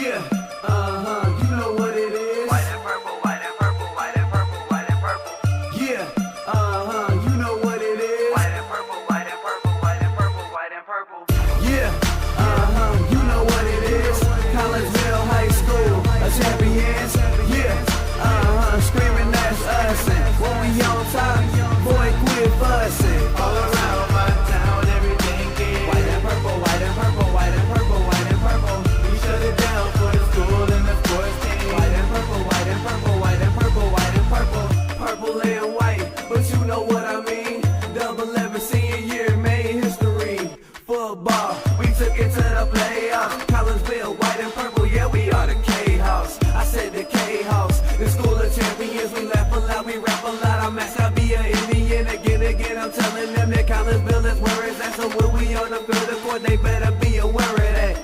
Yeah, you know what it is. White and purple, white and purple, white and purple, white and purple. Yeah, you know what it is. White and purple, white and purple, white and purple, white and purple. Yeah, you know what it is. Collegeville High School, a champions. Yeah, screaming that's us. And when we on top, boy, quit fussing. All around my town, everything is white and purple, white and purple, white and purple, white and purple. We shut it down for the school and the sports team. White and purple, white and purple, white and purple, white and purple. Purple and white, but you know what I mean. Double 11 senior year made history. Football, we took it to the playoffs. Collegeville, white and purple, yeah, we are the K-House. I said the K-House, the school of champions. We laugh a lot, we rap a lot. I'm asked to be an Indian again. I'm telling them that Collegeville is where it's at. So when we on the field of court, they better be aware of that.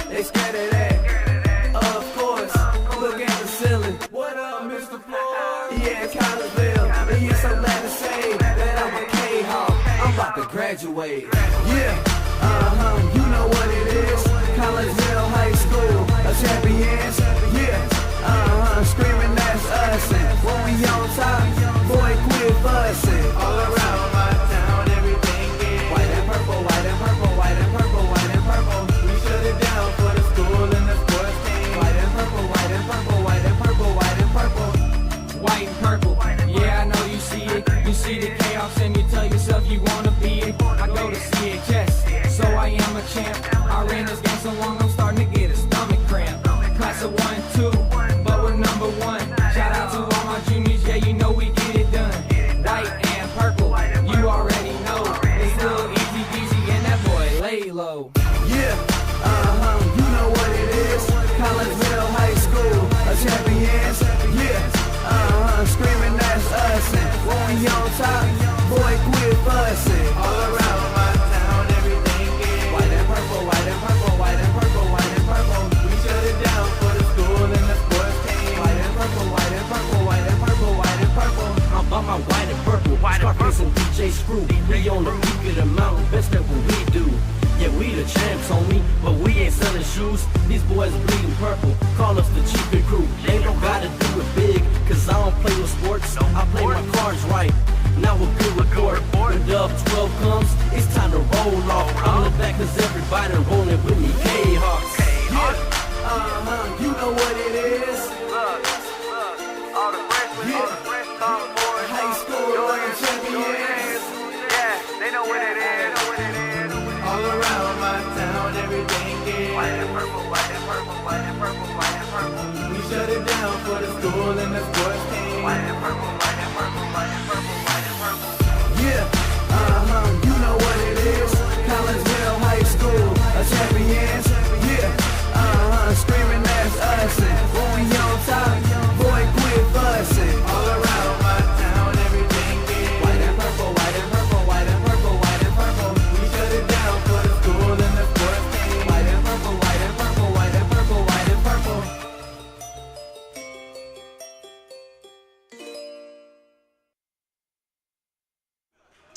They scared of that. Of course, look at the ceiling. What up, Mr. Floyd? Yeah, Collegeville. And yes, I'm glad to say that I'm a K-Hawk. I'm about to graduate. Yeah, you know what it is. Collegeville High School, a champions. Yeah, screaming that's us. And when we on top, boy, quit fussing. All around my town, everything is white and purple, white and purple, white and purple, white and purple. We shut it down for the school and the sports team. White and purple, white and purple, white and purple, white and purple. White and purple, yeah, I know you see it. You see the chaos and you tell yourself you wanna be it. I go to CHS, so I am a champ. I ran this game so long I'm starting to get a stomach cramp. Class of 1 and 2, but we're number 1. Shout out to all my juniors, yeah, you know we get it done. White and purple, you already know. It's little easy peasy and that boy lay low. Yeah, you know what it is. Collegeville High School, a champions. Yeah, screaming that's us. And when we on top, boy, quit fussing. All around my town, everything is white and purple, white and purple, white and purple, white and purple. We shut it down for the school and the sports team. White and purple, white and purple, white and purple, white and purple. I'm about my white and purple, Scarface and DJ Screw. We on the peak of the mountain, best at what we do. Yeah, we the champs, homie, but we ain't selling shoes. These boys bleeding purple, call us the cheapest crew. They don't gotta do it big, cause I don't play with sports. I play my cards right, now a good report. When Dub 12 comes, it's time to roll off. I'm the back cause everybody rolling with me, K-Hawks. Yeah, you know what it is. Look, all the freshmen, all the fresh sophomores, High school, champions. yeah, they know what it is. All around my town, everything is White and purple, white and purple, white and purple, white and purple. we shut it down for the school and the sports team. White and purple, white and purple, white and purple, white and purple. Yeah, you know what it is. Collegeville High School, a champions. Yeah, screaming that's us. And when we on top, boy, quit fussing. All around my town, everything is white and purple, white and purple, white and purple, white and purple. We shut it down for the school and the sports team. White and purple, white and purple, white and purple, white and purple.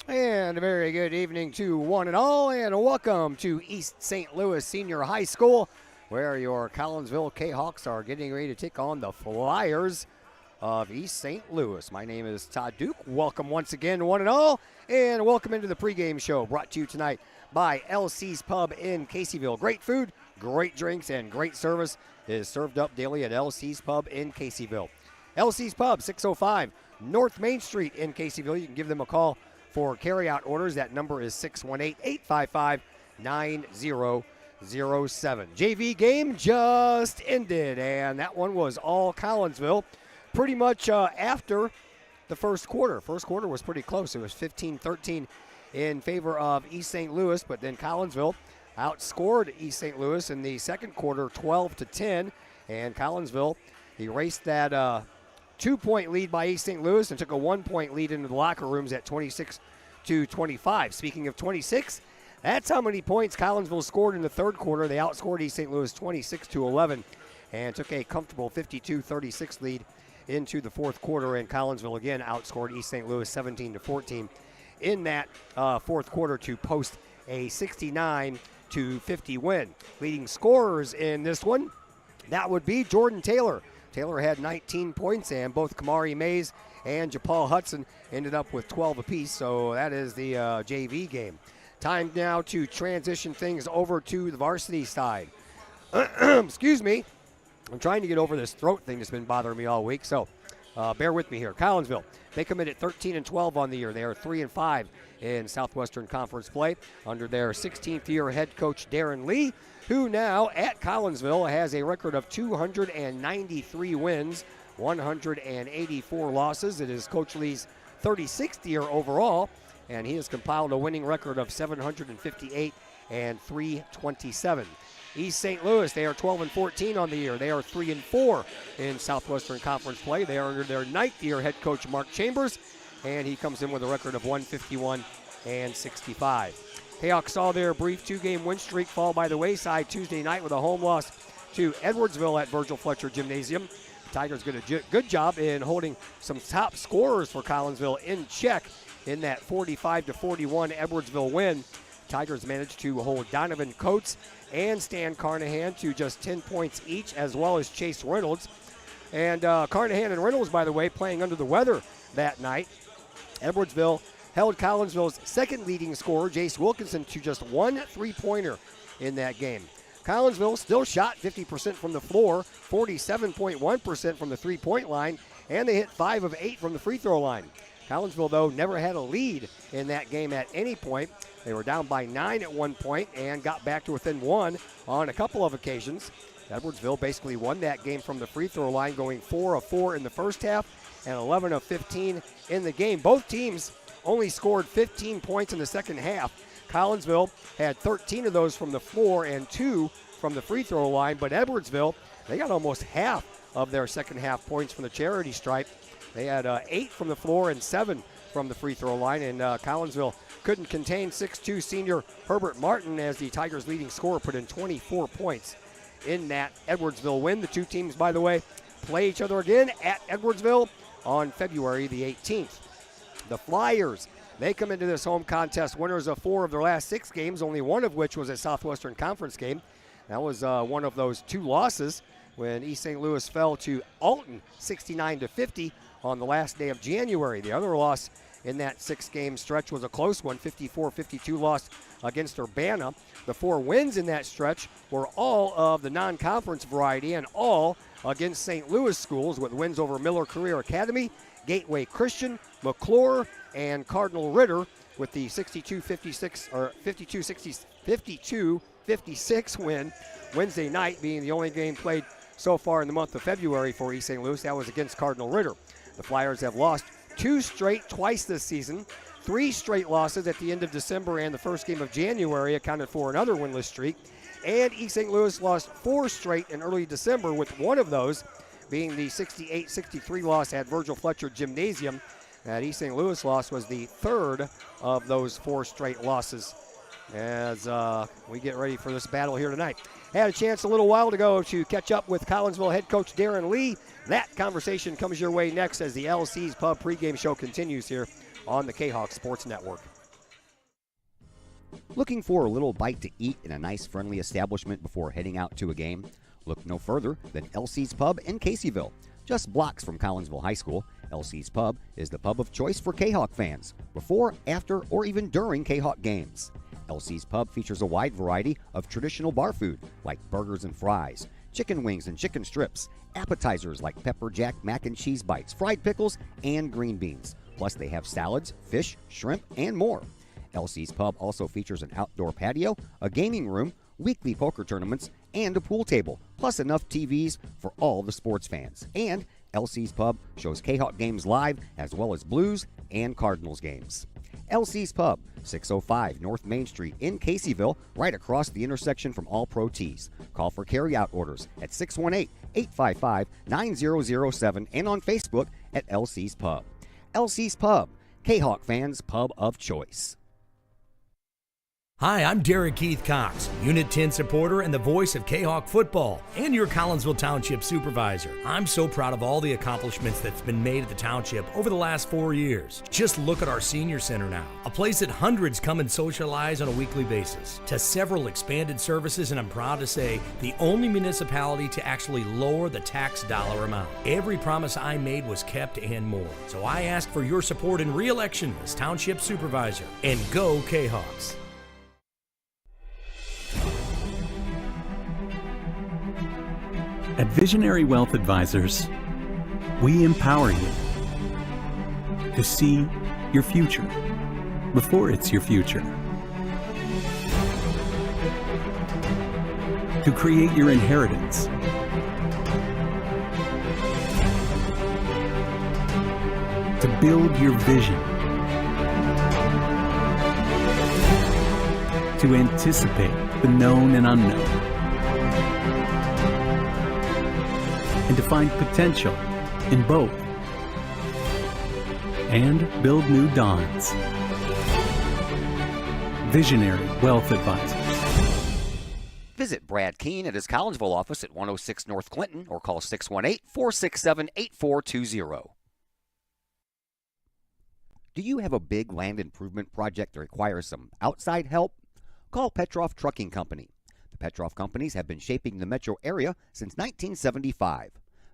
And a very good evening to one and all, and welcome to East St. Louis Senior High School, where your Collegeville K-Hawks are getting ready to take on the Flyers of East St. Louis. My name is Todd Duke. Welcome once again, one and all, and welcome into the pregame show brought to you tonight by LC's Pub in Caseyville. Great food, great drinks, and great service is served up daily at LC's Pub in Caseyville. LC's Pub, 605 North Main Street in Caseyville. You can give them a call for carryout orders. That number is 618-855-9007. JV game just ended, and that one was all Collegeville. Pretty much after the first quarter. First quarter was pretty close. It was 15-13 in favor of East St. Louis, but then Collegeville outscored East St. Louis in the second quarter 12-10, and Collegeville erased that 2-point lead by East St. Louis and took a 1-point lead into the locker rooms at 26-25. Speaking of 26, that's how many points Collegeville scored in the third quarter. They outscored East St. Louis 26-11 and took a comfortable 52-36 lead into the fourth quarter, and Collegeville again outscored East St. Louis 17-14 in that fourth quarter to post a 69-50 win. Leading scorers in this one, That would be Jordan Taylor. Taylor had 19 points, and both Kamari Mays and Japal Hudson ended up with 12 apiece, so that is the JV game. Time now to transition things over to the varsity side. Excuse me. I'm trying to get over this throat thing that's been bothering me all week, so bear with me here. Collinsville, they come in at 13-12 on the year. They are 3-5 in Southwestern Conference play under their 16th year head coach Darren Lee, who now at Collinsville has a record of 293 wins, 184 losses. It is Coach Lee's 36th year overall, and he has compiled a winning record of 758 and 327. East St. Louis, they are 12-14 on the year. They are 3-4 in Southwestern Conference play. They are under their 9th year head coach Mark Chambers, and he comes in with a record of 151 and 65. Kahok saw their brief 2-game win streak fall by the wayside Tuesday night with a home loss to Edwardsville at Virgil Fletcher Gymnasium. The Tigers did a good job in holding some top scorers for Collinsville in check in that 45-41 Edwardsville win. Tigers managed to hold Donovan Coates and Stan Carnahan to just 10 points each, as well as Chase Reynolds. And Carnahan and Reynolds, by the way, playing under the weather that night. Edwardsville held Collinsville's second leading scorer, Jace Wilkinson, to just one three-pointer in that game. Collinsville still shot 50% from the floor, 47.1% from the three-point line, and they hit 5 of 8 from the free throw line. Collinsville, though, never had a lead in that game at any point. They were down by 9 at one point and got back to within 1 on a couple of occasions. Edwardsville basically won that game from the free throw line, going 4 of 4 in the first half and 11 of 15 in the game. Both teams only scored 15 points in the second half. Collinsville had 13 of those from the floor and 2 from the free throw line, but Edwardsville, they got almost half of their second half points from the charity stripe. They had 8 from the floor and 7 from the free throw line, and Collinsville couldn't contain 6'2" senior Herbert Martin as the Tigers' leading scorer put in 24 points in that Edwardsville win. The two teams, by the way, play each other again at Edwardsville on February the 18th. The Flyers, they come into this home contest winners of 4 of their last 6 games, only one of which was a Southwestern Conference game. That was one of those 2 losses when East St. Louis fell to Alton 69-50 on the last day of January. The other loss in that 6-game stretch was a close one, 54-52 loss against Urbana. The 4 wins in that stretch were all of the non-conference variety and all against St. Louis schools, with wins over Miller Career Academy, Gateway Christian, McClure, and Cardinal Ritter, with the 62-56 or 52-56 win Wednesday night being the only game played so far in the month of February for East St. Louis. That was against Cardinal Ritter. The Flyers have lost 2 straight twice this season. 3 straight losses at the end of December and the first game of January accounted for another winless streak. And East St. Louis lost 4 straight in early December, with one of those being the 68-63 loss at Virgil Fletcher Gymnasium. That East St. Louis loss was the 3rd of those 4 straight losses as we get ready for this battle here tonight. Had a chance a little while ago to catch up with Collinsville head coach Darren Lee. That conversation comes your way next as the LC's Pub pregame show continues here on the Kahok Sports Network. Looking for a little bite to eat in a nice, friendly establishment before heading out to a game? Look no further than LC's Pub in Caseyville. Just blocks from Collinsville High School, LC's Pub is the pub of choice for Kahok fans, before, after, or even during Kahok games. LC's Pub features a wide variety of traditional bar food like burgers and fries, chicken wings and chicken strips, appetizers like pepper jack mac and cheese bites, fried pickles, and green beans. Plus they have salads, fish, shrimp, and more. LC's Pub also features an outdoor patio, a gaming room, weekly poker tournaments, and a pool table, plus enough TVs for all the sports fans. And LC's Pub shows Kahok games live, as well as Blues and Cardinals games. LC's Pub, 605 North Main Street in Caseyville, right across the intersection from All Pro Tees. Call for carryout orders at 618-855-9007 and on Facebook at LC's Pub. LC's Pub, Kahok fans' pub of choice. Hi, I'm Derek Keith Cox, Unit 10 supporter and the voice of Kahok football, and your Collinsville Township supervisor. I'm so proud of all the accomplishments that's been made at the township over the last 4 years. Just look at our senior center now, a place that hundreds come and socialize on a weekly basis, to several expanded services, and I'm proud to say the only municipality to actually lower the tax dollar amount. Every promise I made was kept and more. So I ask for your support in re-election as township supervisor, and go Kahawks. At Visionary Wealth Advisors, we empower you to see your future before it's your future, to create your inheritance, to build your vision, to anticipate the known and unknown, and to find potential in both, and build new dawns. Visionary Wealth Advisors. Visit Brad Keene at his Collinsville office at 106 North Clinton or call 618-467-8420. Do you have a big land improvement project that requires some outside help? Call Petroff Trucking Company. The Petroff Companies have been shaping the metro area since 1975.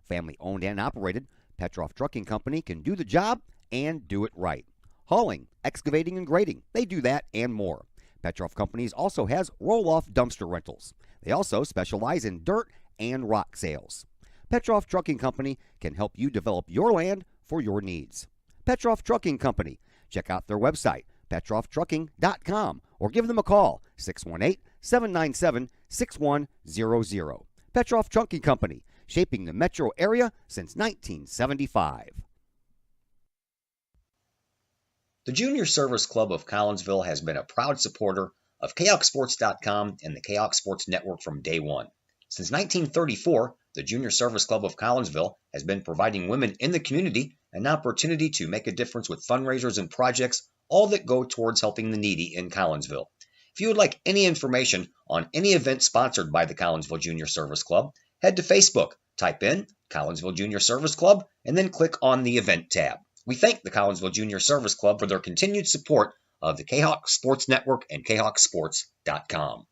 Family owned and operated, Petroff Trucking Company can do the job and do it right. Hauling, excavating, and grading, they do that and more. Petroff Companies also has roll-off dumpster rentals. They also specialize in dirt and rock sales. Petroff Trucking Company can help you develop your land for your needs. Petroff Trucking Company. Check out their website, petrofftrucking.com, or give them a call, 618-797-6100. Petroff Trucking Company, shaping the metro area since 1975. The Junior Service Club of Collinsville has been a proud supporter of KahokSports.com and the Kahok Sports Network from day one. Since 1934, the Junior Service Club of Collinsville has been providing women in the community an opportunity to make a difference with fundraisers and projects, all that go towards helping the needy in Collinsville. If you would like any information on any event sponsored by the Collinsville Junior Service Club, head to Facebook, type in Collinsville Junior Service Club, and then click on the Event tab. We thank the Collinsville Junior Service Club for their continued support of the Kahok Sports Network and KahokSports.com.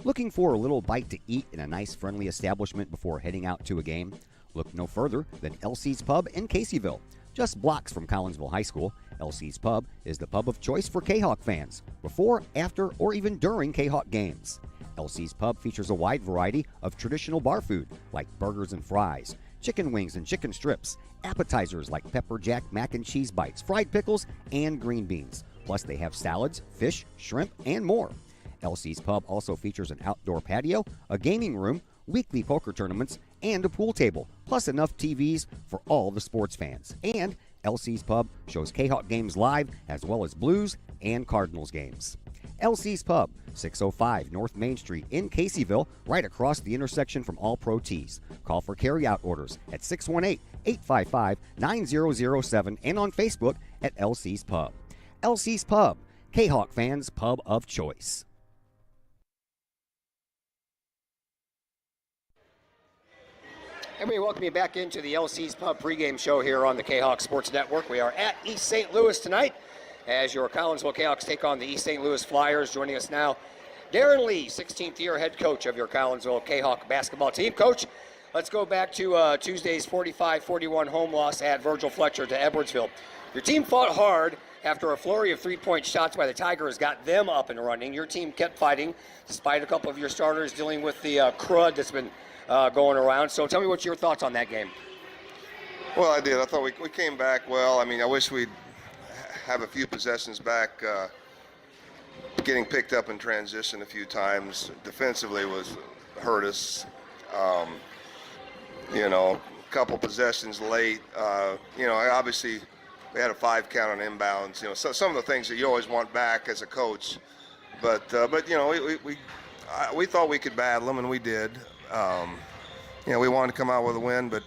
Looking for a little bite to eat in a nice friendly establishment before heading out to a game? Look no further than LC's Pub in Caseyville. Just blocks from Collinsville High School, LC's Pub is the pub of choice for Kahawk fans, before, after, or even during Kahawk games. LC's Pub features a wide variety of traditional bar food like burgers and fries, chicken wings and chicken strips, appetizers like pepper jack mac and cheese bites, fried pickles, and green beans. Plus they have salads, fish, shrimp, and more. LC's Pub also features an outdoor patio, a gaming room, weekly poker tournaments, and a pool table, plus enough TVs for all the sports fans. And LC's Pub shows Kahawk games live as well as Blues and Cardinals games. LC's Pub, 605 North Main Street in Caseyville, right across the intersection from All Pro Tees. Call for carry-out orders at 618-855-9007 and on Facebook at LC's Pub. LC's Pub, Kahawk fans' pub of choice. And we welcome you back into the LC's Pub pregame show here on the Kahawk Sports Network. We are at East St. Louis tonight as your Collinsville Kahawks take on the East St. Louis Flyers. Joining us now, Darren Lee, 16th year head coach of your Collinsville Kahawk basketball team. Coach, let's go back to Tuesday's 45-41 home loss at Virgil Fletcher to Edwardsville. Your team fought hard after a flurry of three-point shots by the Tigers got them up and running. Your team kept fighting despite a couple of your starters dealing with the crud that's been going around. So tell me what your thoughts on that game. Well, I did. I thought we came back well. I mean, I wish we'd have a few possessions back. Getting picked up in transition a few times defensively was hurt us. A couple possessions late. Obviously we had a 5 count on inbounds. So some of the things that you always want back as a coach. But we thought we could battle them, and we did. We wanted to come out with a win, but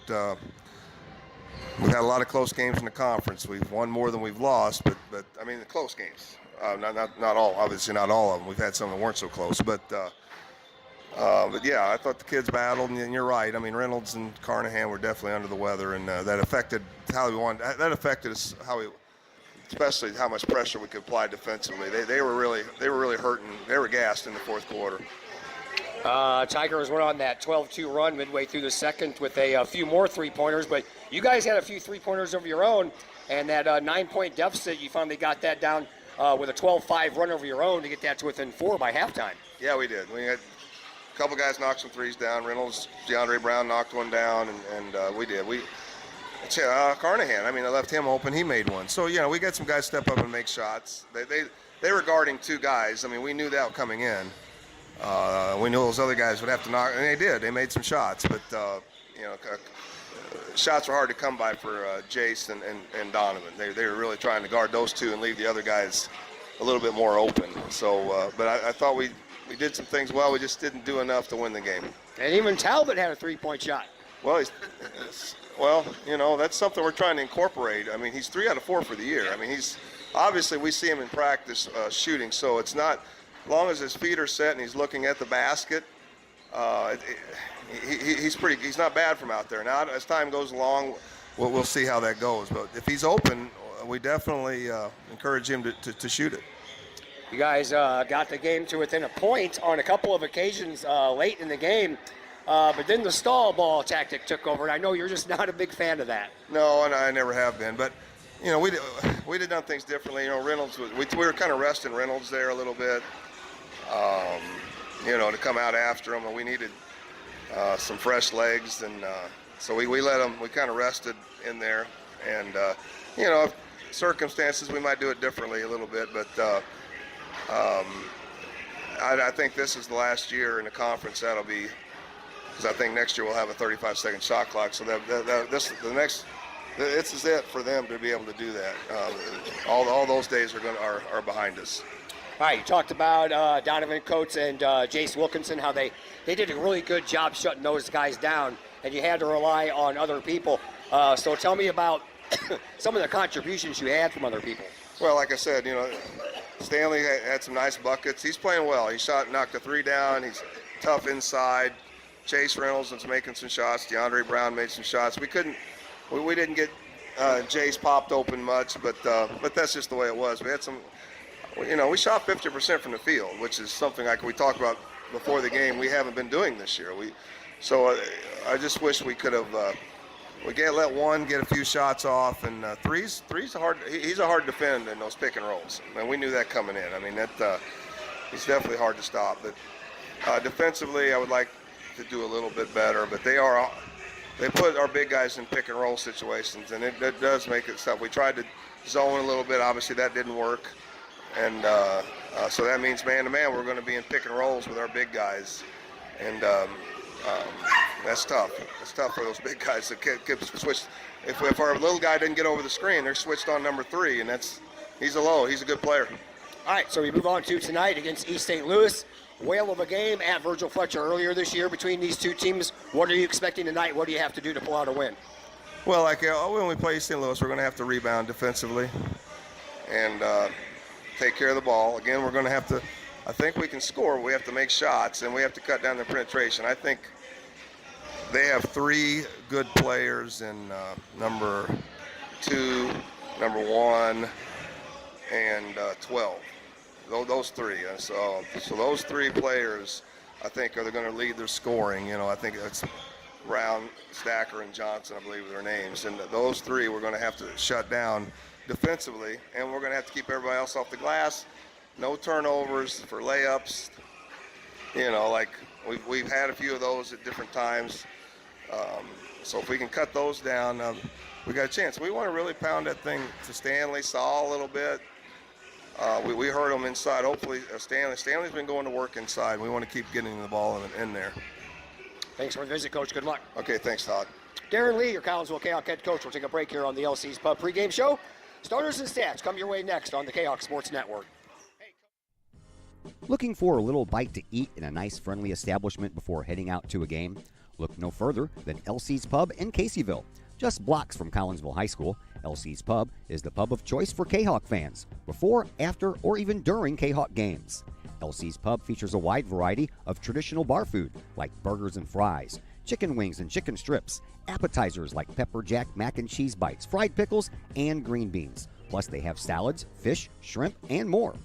we've had a lot of close games in the conference. We've won more than we've lost, but I mean the close games. Not all, obviously not all of them. We've had some that weren't so close, but yeah, I thought the kids battled, and you're right. I mean, Reynolds and Carnahan were definitely under the weather, and that affected how we wanted. That affected us especially how much pressure we could apply defensively. They were really hurting. They were gassed in the fourth quarter. Tigers went on that 12-2 run midway through the second with a few more three-pointers, but you guys had a few three-pointers of your own, and that 9-point deficit, you finally got that down with a 12-5 run over your own to get that to within 4 by halftime. Yeah, we did. We had a couple guys knock some threes down. Reynolds, DeAndre Brown knocked one down, and we did. Carnahan, I mean, I left him open. He made one. So, we got some guys step up and make shots. They were guarding 2 guys. I mean, we knew that coming in. We knew those other guys would have to knock, and they did. They made some shots, but shots were hard to come by for Jace and Donovan. They were really trying to guard those 2 and leave the other guys a little bit more open. So, but I thought we did some things well. We just didn't do enough to win the game. And even Talbot had a 3-point shot. Well, that's something we're trying to incorporate. I mean, he's 3 out of 4 for the year. I mean, obviously we see him in practice shooting, so it's not. As long as his feet are set and he's looking at the basket, he's not bad from out there. Now, as time goes along, we'll see how that goes. But if he's open, we definitely encourage him to shoot it. You guys got the game to within a point on a couple of occasions late in the game, but then the stall ball tactic took over, and I know you're just not a big fan of that. No, and I never have been. But, we did done things differently. Reynolds, we were kind of resting Reynolds there a little bit. To come out after him, and we needed some fresh legs, and so we let him. We kind of rested in there, and circumstances we might do it differently a little bit, but I think this is the last year in the conference that'll be, because I think next year we'll have a 35-second shot clock, so this is it for them to be able to do that. All those days are behind us. All right, you talked about Donovan Coates and Jace Wilkinson, how they did a really good job shutting those guys down, and you had to rely on other people. So tell me about some of the contributions you had from other people. Well, like I said, Stanley had some nice buckets. He's playing well. He knocked a 3 down. He's tough inside. Chase Reynolds was making some shots. DeAndre Brown made some shots. We didn't get Jace popped open much, but that's just the way it was. We had some. We shot 50% from the field, which is something like we talked about before the game. We haven't been doing this year. I just wish we could have. Let one get a few shots off, and threes are hard. He's a hard to defend in those pick and rolls, and we knew that coming in. I mean, he's definitely hard to stop. But defensively, I would like to do a little bit better. But they put our big guys in pick and roll situations, and it does make it tough. We tried to zone a little bit. Obviously, that didn't work. And so that means man-to-man, we're going to be in pick and rolls with our big guys. And that's tough. It's tough for those big guys to get switched. If our little guy didn't get over the screen, they're switched on number 3, and he's a good player. All right, so we move on to tonight against East St. Louis. Whale of a game at Virgil Fletcher earlier this year between these two teams. What are you expecting tonight? What do you have to do to pull out a win? Well, when we play East St. Louis, we're going to have to rebound defensively and take care of the ball. Again, we're going to have to, I think we can score. We have to make shots, and we have to cut down the penetration. I think they have 3 good players in number 2, number 1, and 12. Those 3. So those 3 players, I think, are going to lead their scoring. I think it's Brown, Stacker, and Johnson, I believe, are their names. And those 3 we're going to have to shut down defensively, and we're going to have to keep everybody else off the glass. No turnovers for layups. Like we've had a few of those at different times. So if we can cut those down, we got a chance. We want to really pound that thing to Stanley, Saul a little bit. We heard him inside. Hopefully, Stanley's been going to work inside. We want to keep getting the ball in there. Thanks for the visit, Coach. Good luck. Okay, thanks, Todd. Darren Lee, your Collinsville Kahok head coach. We'll take a break here on the LC's Pub pregame show. Starters and stats come your way next on the Kahok Sports Network. Looking for a little bite to eat in a nice, friendly establishment before heading out to a game? Look no further than LC's Pub in Caseyville. Just blocks from Collinsville High School, LC's Pub is the pub of choice for Kahok fans, before, after, or even during Kahok games. LC's Pub features a wide variety of traditional bar food like burgers and fries, chicken wings and chicken strips, appetizers like pepper jack mac and cheese bites, fried pickles, and green beans. Plus they have salads, fish, shrimp, and more.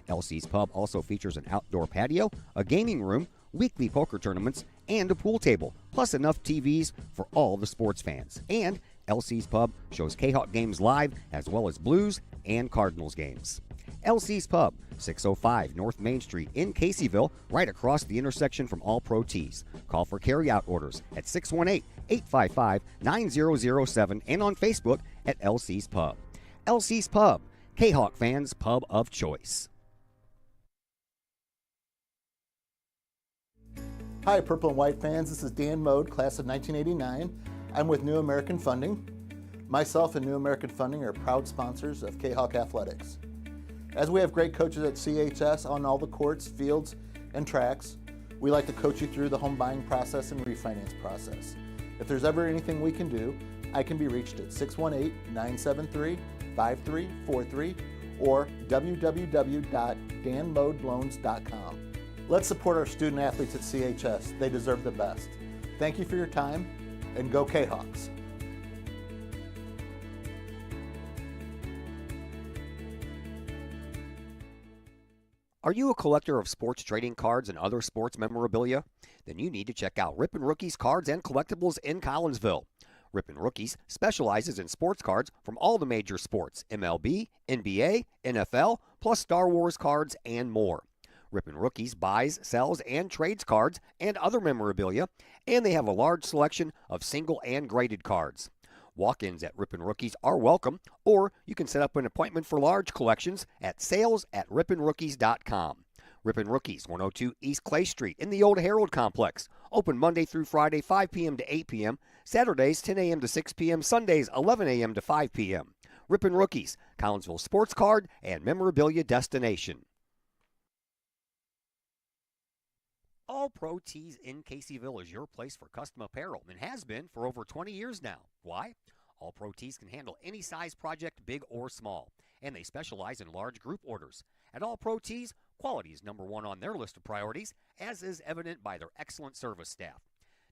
LC's Pub also features an outdoor patio, a gaming room, weekly poker tournaments, and a pool table, plus enough TVs for all the sports fans. And LC's Pub shows Kahok games live as well as Blues and Cardinals games. LC's Pub, 605 North Main Street in Caseyville, right across the intersection from All Pro Tees. Call for carryout orders at 618-855-9007 and on Facebook at LC's Pub. LC's Pub, Kahok fans' pub of choice. Hi, Purple and White fans. This is Dan Mode, class of 1989. I'm with New American Funding. Myself and New American Funding are proud sponsors of Kahok Athletics. As we have great coaches at CHS on all the courts, fields, and tracks, we like to coach you through the home buying process and refinance process. If there's ever anything we can do, I can be reached at 618-973-5343 or www.danmodeloans.com. Let's support our student athletes at CHS. They deserve the best. Thank you for your time, and go Kahawks. Are you a collector of sports trading cards and other sports memorabilia? Then you need to check out Rippin' Rookies Cards and Collectibles in Collinsville. Rippin' Rookies specializes in sports cards from all the major sports, MLB, NBA, NFL, plus Star Wars cards and more. Rippin' Rookies buys, sells, and trades cards and other memorabilia, and they have a large selection of single and graded cards. Walk-ins at Rippin' Rookies are welcome, or you can set up an appointment for large collections at sales@rippinrookies.com. Rippin' Rookies, 102 East Clay Street in the Old Herald Complex. Open Monday through Friday, 5 p.m. to 8 p.m., Saturdays, 10 a.m. to 6 p.m., Sundays, 11 a.m. to 5 p.m. Rippin' Rookies, Collinsville sports card and memorabilia destination. All Pro Tees in Caseyville is your place for custom apparel and has been for over 20 years now. Why? All Pro Tees can handle any size project, big or small, and they specialize in large group orders. At All Pro Tees, quality is number one on their list of priorities, as is evident by their excellent service staff.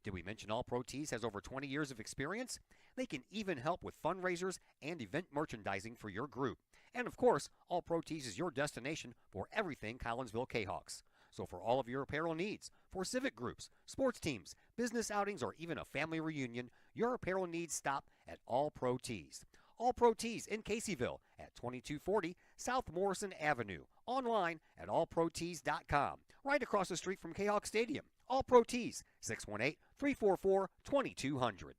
Did we mention All Pro Tees has over 20 years of experience? They can even help with fundraisers and event merchandising for your group. And of course, All Pro Tees is your destination for everything Collinsville Kahawks. So for all of your apparel needs, for civic groups, sports teams, business outings, or even a family reunion, your apparel needs stop at All Pro Tees. All Pro Tees in Caseyville at 2240 South Morrison Avenue. Online at allprotees.com. Right across the street from Kahawk Stadium. All Pro Tees, 618-344-2200.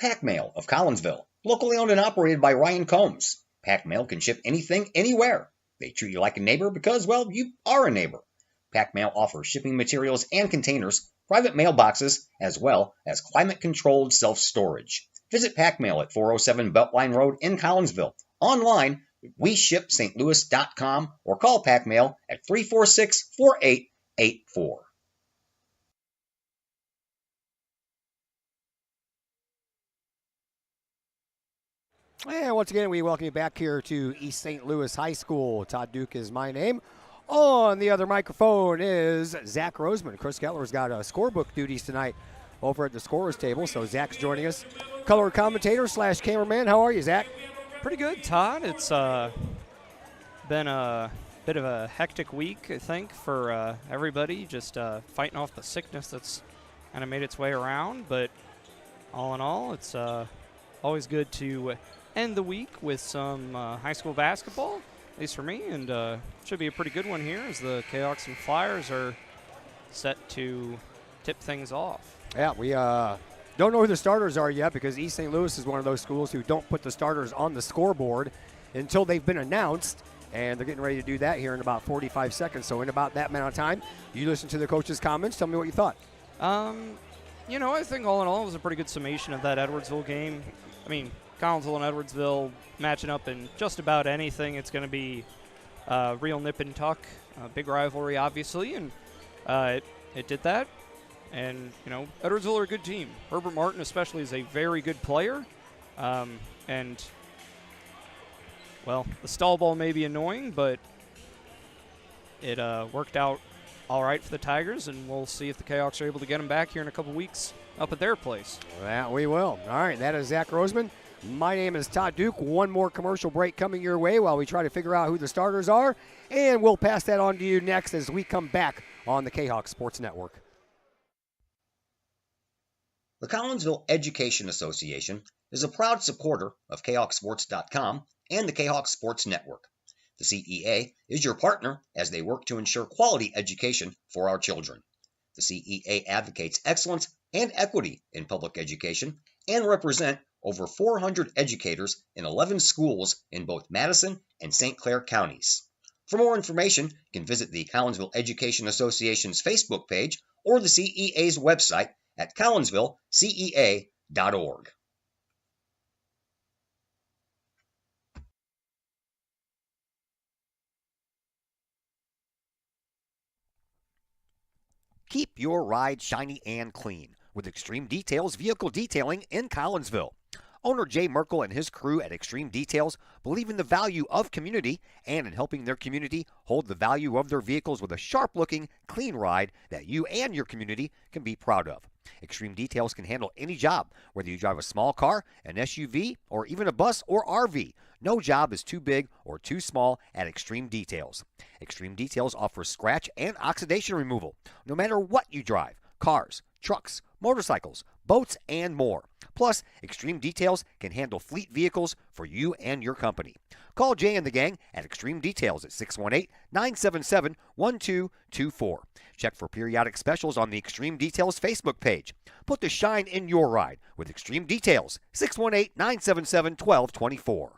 Pack Mail of Collinsville, locally owned and operated by Ryan Combs. Pack Mail can ship anything, anywhere. They treat you like a neighbor because, well, you are a neighbor. Pack Mail offers shipping materials and containers, private mailboxes, as well as climate-controlled self-storage. Visit Pack Mail at 407 Beltline Road in Collinsville. Online, WeShipSt.Louis.com or call Pack Mail at 346-4884. And once again, we welcome you back here to East St. Louis High School. Todd Duke is my name. On the other microphone is Zach Roseman. Chris Keller's got scorebook duties tonight over at the scorer's table, so Zach's joining us. Color commentator / cameraman. How are you, Zach? Pretty good, Todd. It's been a bit of a hectic week, I think, for everybody, just fighting off the sickness that's kind of made its way around. But all in all, it's always good to end the week with some high school basketball, at least for me, and should be a pretty good one here as the Kahawks and Flyers are set to tip things off. Yeah, we don't know who the starters are yet because East St. Louis is one of those schools who don't put the starters on the scoreboard until they've been announced, and they're getting ready to do that here in about 45 seconds. So in about that amount of time, you listen to the coach's comments. Tell me what you thought. You know, I think all in all it was a pretty good summation of that Edwardsville game. I mean, Collinsville and Edwardsville matching up in just about anything. It's going to be real nip and tuck, big rivalry, obviously, and it did that. And, Edwardsville are a good team. Herbert Martin especially is a very good player. And, well, the stall ball may be annoying, but it worked out all right for the Tigers, and we'll see if the Kahoks are able to get them back here in a couple weeks up at their place. That we will. All right, that is Zach Roseman. My name is Todd Duke. One more commercial break coming your way while we try to figure out who the starters are, and we'll pass that on to you next as we come back on the Kahok Sports Network. The Collinsville Education Association is a proud supporter of KahokSports.com and the Kahok Sports Network. The CEA is your partner as they work to ensure quality education for our children. The CEA advocates excellence and equity in public education and represent over 400 educators in 11 schools in both Madison and St. Clair counties. For more information, you can visit the Collinsville Education Association's Facebook page or the CEA's website at collinsvillecea.org. Keep your ride shiny and clean with Extreme Details Vehicle Detailing in Collinsville. Owner Jay Merkel and his crew at Extreme Details believe in the value of community and in helping their community hold the value of their vehicles with a sharp-looking, clean ride that you and your community can be proud of. Extreme Details can handle any job, whether you drive a small car, an SUV, or even a bus or RV. No job is too big or too small at Extreme Details. Extreme Details offers scratch and oxidation removal, no matter what you drive: cars, trucks, motorcycles, boats, and more. Plus, Extreme Details can handle fleet vehicles for you and your company. Call Jay and the gang at Extreme Details at 618-977-1224. Check for periodic specials on the Extreme Details Facebook page. Put the shine in your ride with Extreme Details, 618-977-1224.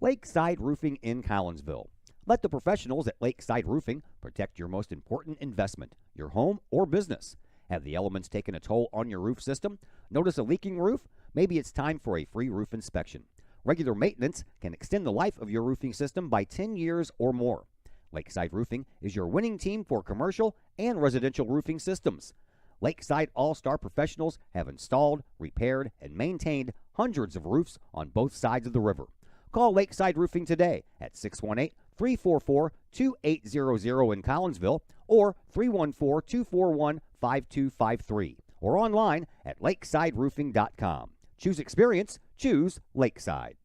Lakeside Roofing in Collinsville. Let the professionals at Lakeside Roofing protect your most important investment, your home or business. Have the elements taken a toll on your roof system? Notice a leaking roof? Maybe it's time for a free roof inspection. Regular maintenance can extend the life of your roofing system by 10 years or more. Lakeside Roofing is your winning team for commercial and residential roofing systems. Lakeside All-Star professionals have installed, repaired, and maintained hundreds of roofs on both sides of the river. Call Lakeside Roofing today at 618-344-2800 in Collinsville or 314-241-5253 or online at lakesideroofing.com. Choose experience, choose Lakeside.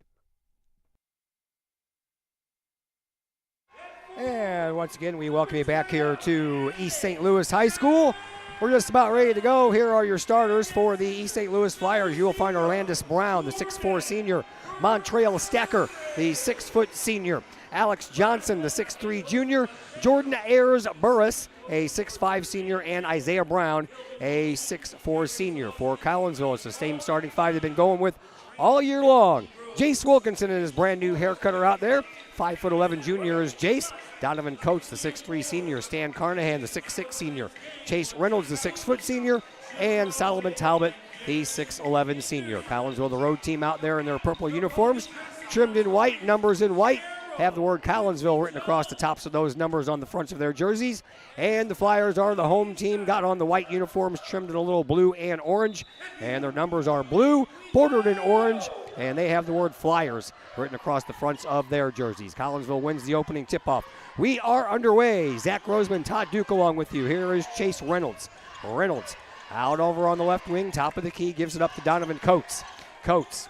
And once again, we welcome you back here to East St. Louis High School. We're just about ready to go. Here are your starters for the East St. Louis Flyers. You will find Orlandis Brown, the 6'4 senior. Montreal Stacker, the 6' senior. Alex Johnson, the 6'3 junior. Jordan Ayers Burris, a 6'5 senior. And Isaiah Brown, a 6'4 senior. For Collinsville, it's the same starting five they've been going with all year long. Jace Wilkinson and his brand new haircutter out there. 5'11 junior is Jace. Donovan Coates, the 6'3 senior. Stan Carnahan, the 6'6 senior. Chase Reynolds, the 6' senior. And Solomon Talbot, the 6'11 senior. Collinsville, the road team out there in their purple uniforms, trimmed in white, numbers in white. Have the word Collinsville written across the tops of those numbers on the fronts of their jerseys. And the Flyers are the home team, got on the white uniforms, trimmed in a little blue and orange. And their numbers are blue, bordered in orange. And they have the word Flyers written across the fronts of their jerseys. Collinsville wins the opening tip-off. We are underway. Zach Roseman, Todd Duke along with you. Here is Chase Reynolds. Reynolds out over on the left wing, top of the key, gives it up to Donovan Coates. Coates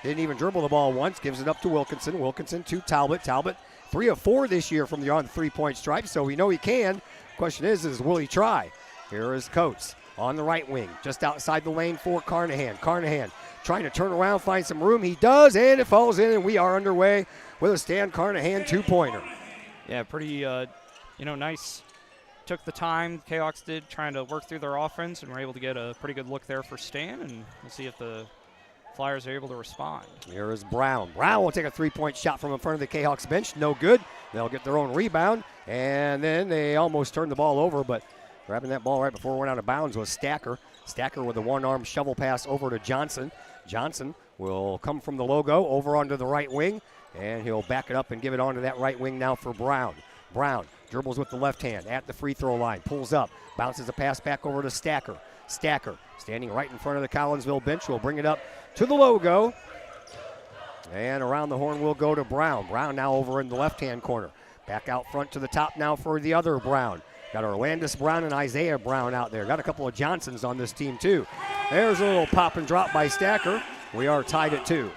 didn't even dribble the ball once, gives it up to Wilkinson. Wilkinson to Talbot. Talbot 3 of 4 this year from the on three-point stripe, so we know he can. Question is will he try? Here is Coates on the right wing, just outside the lane for Carnahan. Carnahan trying to turn around, find some room. He does, and it falls in, and we are underway with a Stan Carnahan two-pointer. Yeah, pretty, nice. Took the time, Kahoks did, trying to work through their offense, and were able to get a pretty good look there for Stan, and we'll see if the Flyers are able to respond. Here is Brown. Brown will take a three-point shot from in front of the Kahawks bench. No good. They'll get their own rebound, and then they almost turned the ball over, but grabbing that ball right before it went out of bounds was Stacker. Stacker with a one-arm shovel pass over to Johnson. Johnson will come from the logo over onto the right wing, and he'll back it up and give it onto that right wing now for Brown. Brown dribbles with the left hand at the free throw line, pulls up, bounces a pass back over to Stacker. Stacker, standing right in front of the Collinsville bench, will bring it up to the logo. And around the horn will go to Brown. Brown now over in the left-hand corner. Back out front to the top now for the other Brown. Got Orlandis Brown and Isaiah Brown out there. Got a couple of Johnsons on this team, too. There's a little pop and drop by Stacker. We are tied at 2.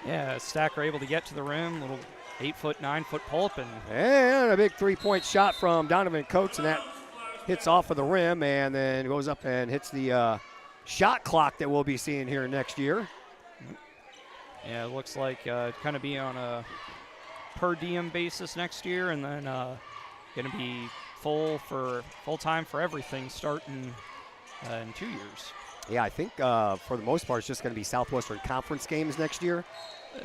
Yeah, Stacker able to get to the rim, little 8-foot, 9-foot pull-up. And a big three-point shot from Donovan Coates, and that hits off of the rim and then goes up and hits the shot clock that we'll be seeing here next year. Yeah, it looks like kind of be on a per diem basis next year, and then going to be full time for everything starting in 2 years. Yeah, I think for the most part it's just going to be Southwestern Conference games next year.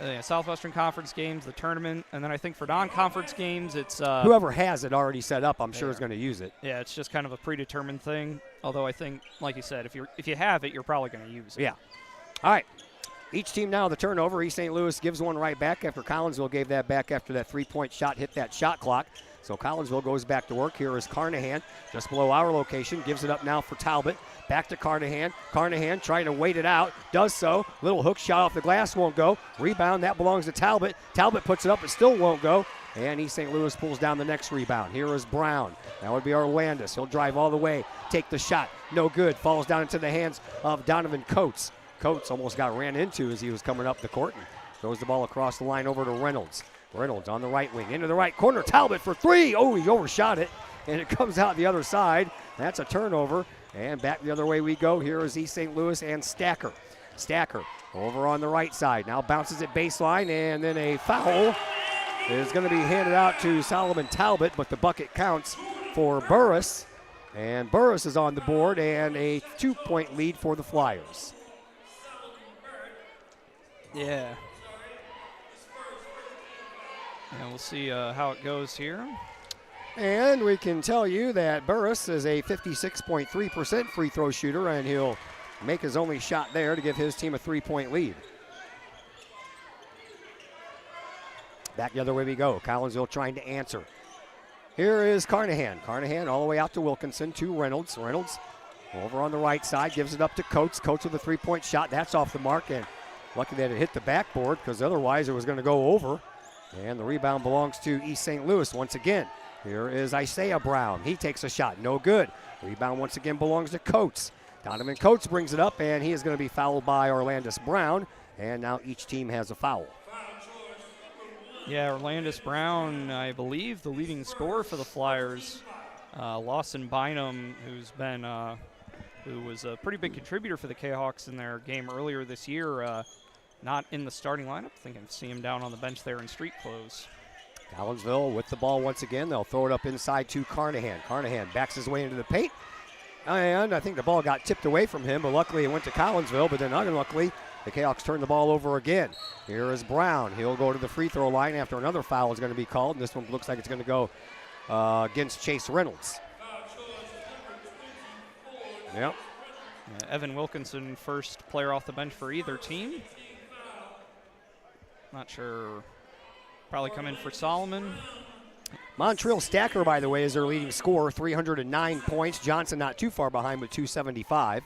Yeah, Southwestern Conference games, the tournament, and then I think for non-conference games it's whoever has it already set up, I'm sure is going to use it. Yeah, it's just kind of a predetermined thing. Although I think, like you said, if you have it, you're probably going to use it. Yeah. All right. Each team now the turnover. East St. Louis gives one right back after Collinsville gave that back after that three-point shot hit that shot clock. So Collinsville goes back to work. Here is Carnahan just below our location. Gives it up now for Talbot. Back to Carnahan. Carnahan trying to wait it out. Does so. Little hook shot off the glass won't go. Rebound, that belongs to Talbot. Talbot puts it up. It still won't go. And East St. Louis pulls down the next rebound. Here is Brown. That would be Orlandis. He'll drive all the way. Take the shot. No good. Falls down into the hands of Donovan Coates. Coates almost got ran into as he was coming up the court and throws the ball across the line over to Reynolds. Reynolds on the right wing, into the right corner. Talbot for three. Oh, he overshot it, and it comes out the other side. That's a turnover, and back the other way we go. Here is East St. Louis and Stacker. Stacker over on the right side. Now bounces it baseline, and then a foul is going to be handed out to Solomon Talbot, but the bucket counts for Burris. And Burris is on the board, and a 2-point lead for the Flyers. Yeah. And we'll see how it goes here. And we can tell you that Burris is a 56.3% free throw shooter, and he'll make his only shot there to give his team a 3-point lead. Back the other way we go. Collinsville trying to answer. Here is Carnahan. Carnahan all the way out to Wilkinson, to Reynolds. Reynolds over on the right side, gives it up to Coates. Coates with a 3-point shot. That's off the mark, and lucky that it hit the backboard because otherwise it was going to go over. And the rebound belongs to East St. Louis once again. Here is Isaiah Brown. He takes a shot. No good. Rebound once again belongs to Coates. Donovan Coates brings it up, and he is going to be fouled by Orlandis Brown. And now each team has a foul. Yeah, Orlandis Brown, I believe, the leading scorer for the Flyers. Lawson Bynum, who was a pretty big contributor for the Kahawks in their game earlier this year, not in the starting lineup. I think I've seen him down on the bench there in street clothes. Collinsville with the ball once again. They'll throw it up inside to Carnahan. Carnahan backs his way into the paint. And I think the ball got tipped away from him, but luckily it went to Collinsville. But then unluckily, the Kahawks turned the ball over again. Here is Brown. He'll go to the free throw line after another foul is going to be called. And this one looks like it's going to go against Chase Reynolds. Yep. Evan Wilkinson, first player off the bench for either team. Not sure. Probably come in for Solomon. Montreal Stacker, by the way, is their leading scorer, 309 points. Johnson not too far behind with 275.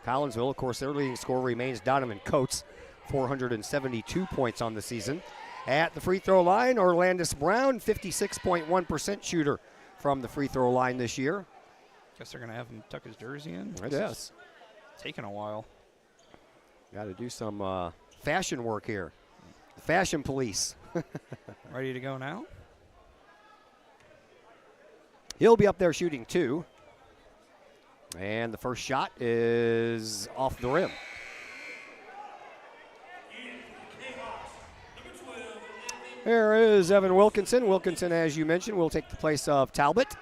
Collinsville, of course, their leading scorer remains Donovan Coates, 472 points on the season. At the free throw line, Orlandis Brown, 56.1% shooter from the free throw line this year. Guess they're going to have him tuck his jersey in. It is. Taking a while. Got to do some fashion work here. The fashion police. Ready to go now? He'll be up there shooting two. And the first shot is off the rim. There is Evan Wilkinson. Wilkinson, as you mentioned, will take the place of Talbot.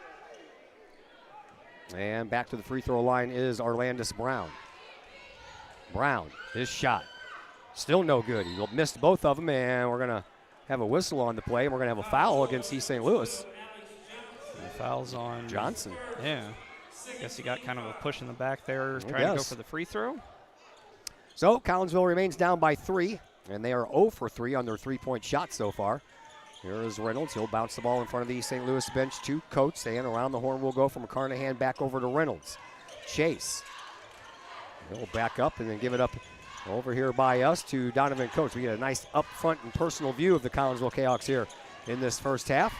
And back to the free throw line is Orlandis Brown. Brown, his shot. Still no good. He missed both of them, and we're going to have a whistle on the play, and we're going to have a foul against East St. Louis. And the foul's on Johnson. Yeah. Guess he got kind of a push in the back there, trying to go for the free throw. So Collinsville remains down by 3, and they are 0 for 3 on their 3-point shot so far. Here is Reynolds. He'll bounce the ball in front of the East St. Louis bench to Coates. And around the horn will go from Carnahan back over to Reynolds. Chase. He'll back up and then give it up over here by us to Donovan Coates. We get a nice up front and personal view of the Collinsville Kahawks here in this first half.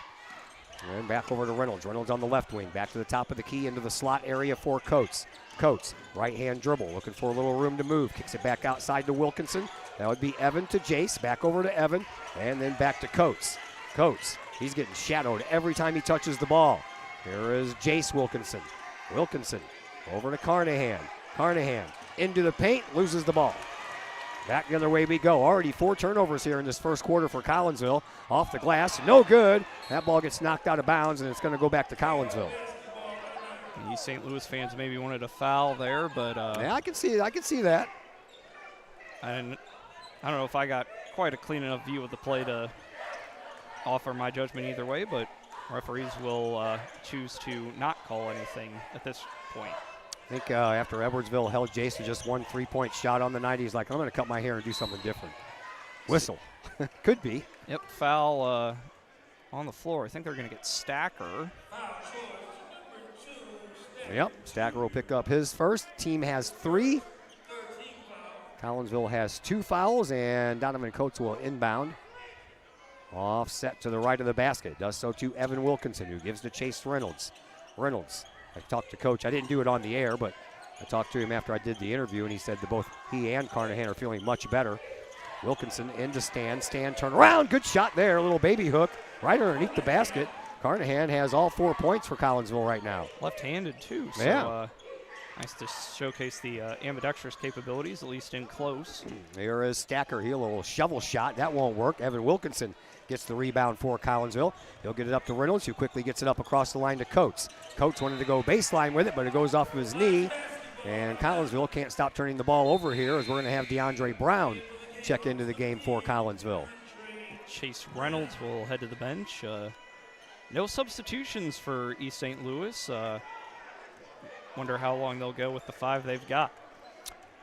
And back over to Reynolds. Reynolds on the left wing. Back to the top of the key into the slot area for Coates. Coates, right-hand dribble, looking for a little room to move. Kicks it back outside to Wilkinson. That would be Evan to Jace. Back over to Evan. And then back to Coates. Coates, he's getting shadowed every time he touches the ball. Here is Jace Wilkinson. Wilkinson over to Carnahan. Carnahan into the paint, loses the ball. Back the other way we go. Already 4 turnovers here in this first quarter for Collinsville. Off the glass, no good. That ball gets knocked out of bounds, and it's going to go back to Collinsville. The St. Louis fans maybe wanted a foul there, but yeah, I can see that. And I don't know if I got quite a clean enough view of the play to offer my judgment either way, but referees will choose to not call anything at this point. I think after Edwardsville held Jason just 1 3-point shot on the night, he's like, I'm going to cut my hair and do something different. Whistle. Could be. Yep, foul on the floor. I think they're going to get Stacker. Yep, Stacker will pick up his first. Team has 3. Collinsville has 2 fouls, and Donovan Coates will inbound. Offset to the right of the basket. Does so to Evan Wilkinson, who gives to Chase Reynolds. Reynolds. I talked to Coach. I didn't do it on the air, but I talked to him after I did the interview, and he said that both he and Carnahan are feeling much better. Wilkinson into Stan. Stan turn around. Good shot there. A little baby hook right underneath the basket. Carnahan has all 4 points for Collinsville right now. Left-handed, too. So, yeah. Nice to showcase the ambidextrous capabilities, at least in close. Here is Stacker. He'll a little shovel shot. That won't work. Evan Wilkinson gets the rebound for Collinsville. He'll get it up to Reynolds, who quickly gets it up across the line to Coates. Coates wanted to go baseline with it, but it goes off of his knee. And Collinsville can't stop turning the ball over here, as we're going to have DeAndre Brown check into the game for Collinsville. Chase Reynolds will head to the bench. No substitutions for East St. Louis. Wonder how long they'll go with the 5 they've got.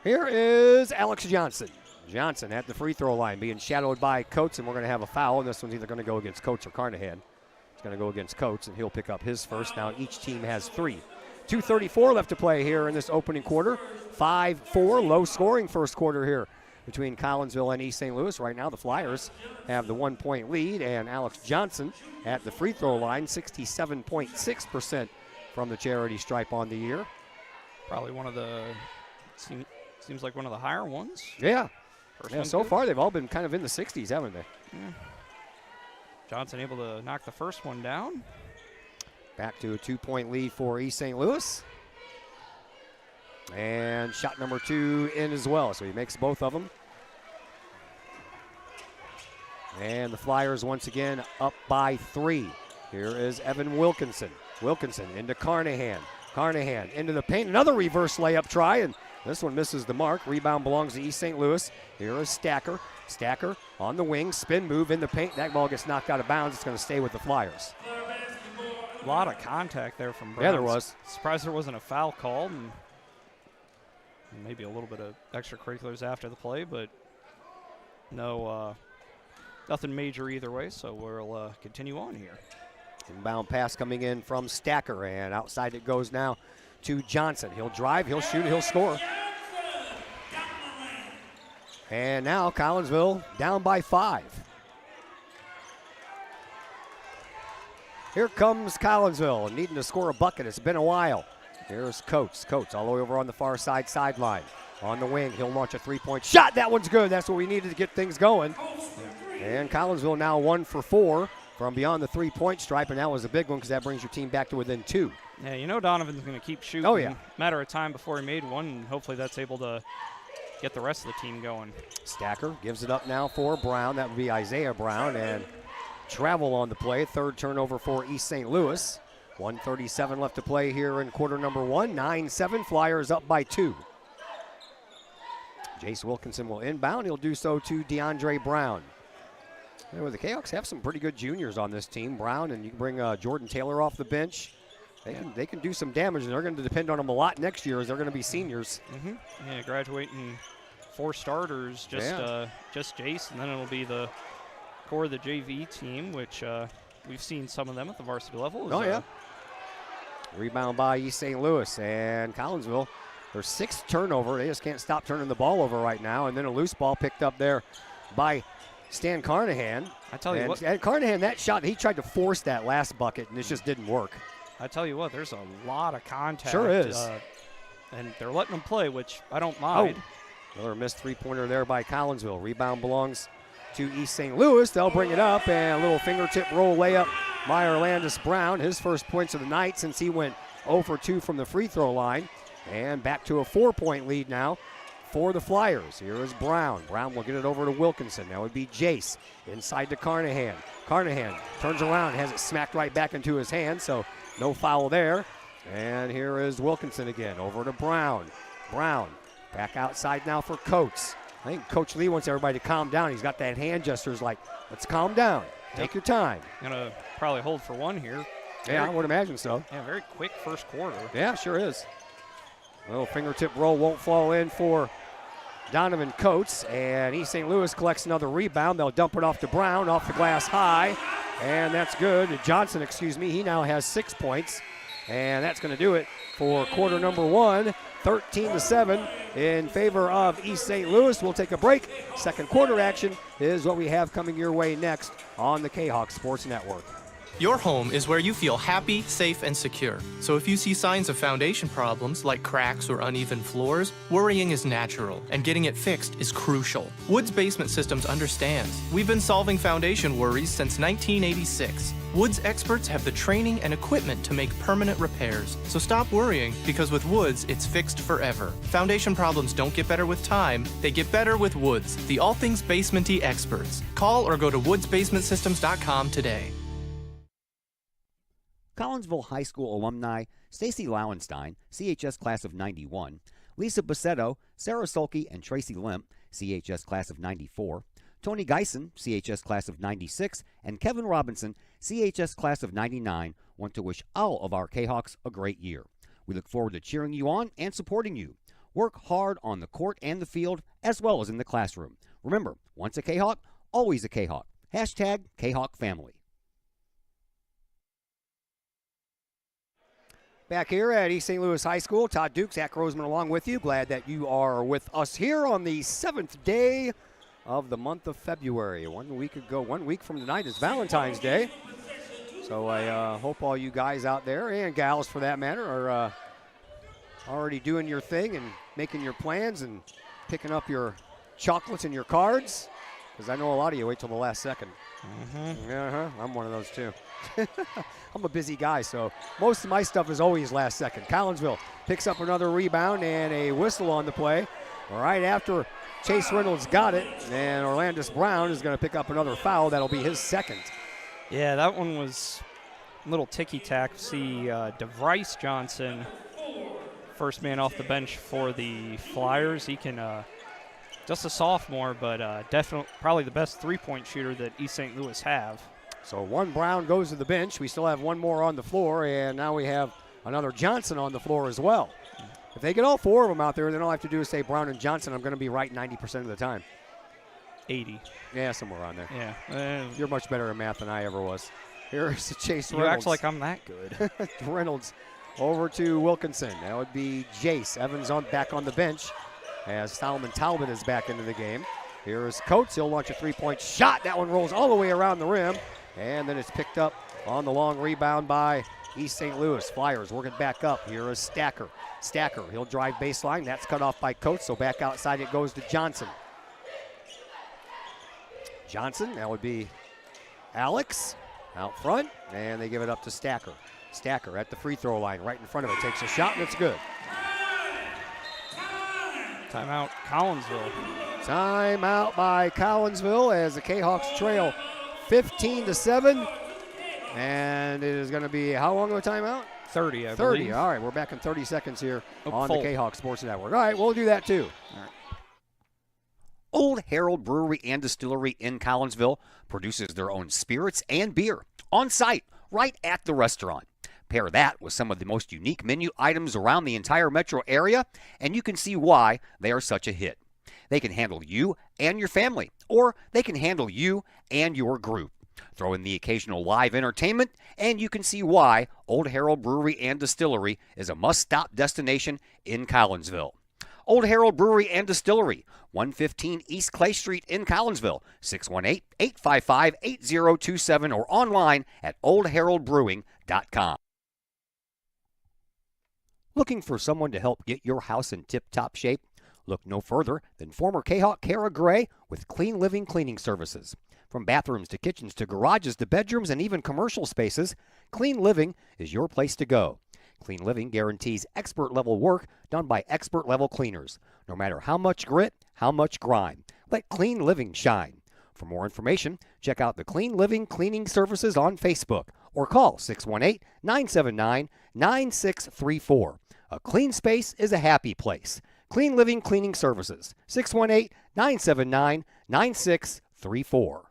Here is Alex Johnson. Johnson at the free throw line being shadowed by Coates, and we're going to have a foul, and this one's either going to go against Coates or Carnahan. It's going to go against Coates, and he'll pick up his first. Now each team has 3. 2:34 left to play here in this opening quarter. 5-4, low-scoring first quarter here between Collinsville and East St. Louis. Right now the Flyers have the 1-point lead, and Alex Johnson at the free throw line, 67.6% from the charity stripe on the year. Probably one of the, seems like one of the higher ones. Yeah. Yeah, so far they've all been kind of in the 60s, haven't they? Yeah. Johnson able to knock the first one down. Back to a 2-point lead for East St. Louis. And shot number 2 in as well, so he makes both of them. And the Flyers once again up by 3. Here is Evan Wilkinson. Wilkinson into Carnahan. Carnahan into the paint. Another reverse layup try, and this one misses the mark. Rebound belongs to East St. Louis. Here is Stacker. Stacker on the wing. Spin move in the paint. That ball gets knocked out of bounds. It's going to stay with the Flyers. A lot of contact there from Brown. Yeah, there was. Surprised there wasn't a foul called, and maybe a little bit of extracurriculars after the play, but no, nothing major either way, so we'll continue on here. Inbound pass coming in from Stacker, and outside it goes now to Johnson. He'll drive, he'll shoot, he'll score. And now Collinsville down by 5. Here comes Collinsville, needing to score a bucket. It's been a while. Here's Coates. Coates all the way over on the far side sideline. On the wing, he'll launch a 3-point shot. That one's good. That's what we needed to get things going. And Collinsville now 1 for 4 from beyond the 3-point stripe, and that was a big one because that brings your team back to within 2. Yeah, you know Donovan's going to keep shooting. Oh, yeah. Matter of time before he made one, and hopefully that's able to get the rest of the team going. Stacker gives it up now for Brown. That would be Isaiah Brown, and travel on the play. 3rd turnover for East St. Louis. 1:37 left to play here in quarter number 1. 9-7, Flyers up by 2. Jace Wilkinson will inbound. He'll do so to DeAndre Brown. Anyway, the Kahawks have some pretty good juniors on this team. Brown, and you can bring Jordan Taylor off the bench. They can do some damage, and they're going to depend on them a lot next year as they're going to be seniors. Mm-hmm. Yeah, graduating 4 starters, just Jace, and then it'll be the score of the JV team, which we've seen some of them at the varsity level. Is, Oh, yeah. Rebound by East St. Louis, and Collinsville, their 6th turnover. They just can't stop turning the ball over right now. And then a loose ball picked up there by Stan Carnahan. I tell you what. And Carnahan, that shot, he tried to force that last bucket, and it just didn't work. I tell you what, there's a lot of contact. Sure is. And they're letting them play, which I don't mind. Another missed three-pointer there by Collinsville. Rebound belongs to East St. Louis. They'll bring it up, and a little fingertip roll layup by Orlandis Brown. His first points of the night since he went 0 for 2 from the free throw line. And back to a 4-point lead now for the Flyers. Here is Brown. Brown will get it over to Wilkinson. That would be Jace inside to Carnahan. Carnahan turns around, has it smacked right back into his hand, so no foul there. And here is Wilkinson again, over to Brown. Brown back outside now for Coates. I think Coach Lee wants everybody to calm down. He's got that hand gestures like, let's calm down. Take your time. Gonna probably hold for one here. Yeah, I would imagine so. Yeah, very quick first quarter. Yeah, sure is. A little fingertip roll won't fall in for Donovan Coates, and East St. Louis collects another rebound. They'll dump it off to Brown, off the glass high, and that's good. Johnson, he now has 6 points, and that's going to do it for quarter number 1, 13-7 in favor of East St. Louis. We'll take a break. Second quarter action is what we have coming your way next on the Kahok Sports Network. Your home is where you feel happy, safe, and secure. So if you see signs of foundation problems like cracks or uneven floors, worrying is natural, and getting it fixed is crucial. Woods Basement Systems understands. We've been solving foundation worries since 1986. Woods experts have the training and equipment to make permanent repairs. So stop worrying, because with Woods, it's fixed forever. Foundation problems don't get better with time, they get better with Woods, the all things basement-y experts. Call or go to woodsbasementsystems.com today. Collinsville High School alumni Stacy Lauenstein, CHS class of 91, Lisa Bassetto, Sarah Sulke, and Tracy Limp, CHS class of 94, Tony Geisen, CHS class of 96, and Kevin Robinson, CHS class of 99, want to wish all of our Kahawks a great year. We look forward to cheering you on and supporting you. Work hard on the court and the field, as well as in the classroom. Remember, once a Kahawk, always a Kahawk. Hashtag Kahawk Family. Back here at East St. Louis High School, Todd Duke, Zach Roseman along with you. Glad that you are with us here on the 7th day of the month of February. 1 week from tonight is Valentine's Day. So I hope all you guys out there, and gals for that matter, are already doing your thing and making your plans and picking up your chocolates and your cards. Because I know a lot of you wait till the last second. I'm one of those too. I'm a busy guy, so most of my stuff is always last second. Collinsville picks up another rebound and a whistle on the play. Right after Chase Reynolds got it, and Orlandis Brown is going to pick up another foul. That'll be his second. Yeah, that one was a little ticky-tack. See DeVrice Johnson, first man off the bench for the Flyers. He can, just a sophomore, but definitely probably the best three-point shooter that East St. Louis have. So one Brown goes to the bench. We still have one more on the floor, and now we have another Johnson on the floor as well. If they get all four of them out there, then all I have to do is say Brown and Johnson. I'm going to be right 90% of the time. 80. Yeah, somewhere around there. Yeah. You're much better at math than I ever was. Here's Chase You Reynolds. act like I'm that good. Reynolds over to Wilkinson. That would be Jace. Evans back on the bench as Solomon Talbot is back into the game. Here is Coates. He'll launch a three-point shot. That one rolls all the way around the rim. And then it's picked up on the long rebound by East St. Louis. Flyers working back up. Here is Stacker. Stacker, he'll drive baseline. That's cut off by Coates, so back outside it goes to Johnson. Johnson, that would be Alex out front, and they give it up to Stacker. Stacker at the free throw line, right in front of it, takes a shot, and it's good. Timeout, Collinsville. Timeout by Collinsville as the Kahawks trail 15-7. And it is going to be how long of a timeout? 30, I 30. believe. All right, we're back in 30 seconds here on full. the Kahawk Sports Network. All right, we'll do that too. All right. Old Herald Brewery and Distillery in Collinsville produces their own spirits and beer on site, right at the restaurant. Pair that with some of the most unique menu items around the entire metro area, and you can see why they are such a hit. They can handle you and your family, or they can handle you and your group. Throw in the occasional live entertainment, and you can see why Old Herald Brewery and Distillery is a must-stop destination in Collinsville. Old Herald Brewery and Distillery, 115 East Clay Street in Collinsville, 618-855-8027, or online at oldheraldbrewing.com. Looking for someone to help get your house in tip-top shape? Look no further than former Kahok Kara Gray with Clean Living Cleaning Services. From bathrooms to kitchens to garages to bedrooms and even commercial spaces, Clean Living is your place to go. Clean Living guarantees expert-level work done by expert-level cleaners. No matter how much grit, how much grime, let Clean Living shine. For more information, check out the Clean Living Cleaning Services on Facebook or call 618-979-9634. A clean space is a happy place. Clean Living Cleaning Services, 618-979-9634.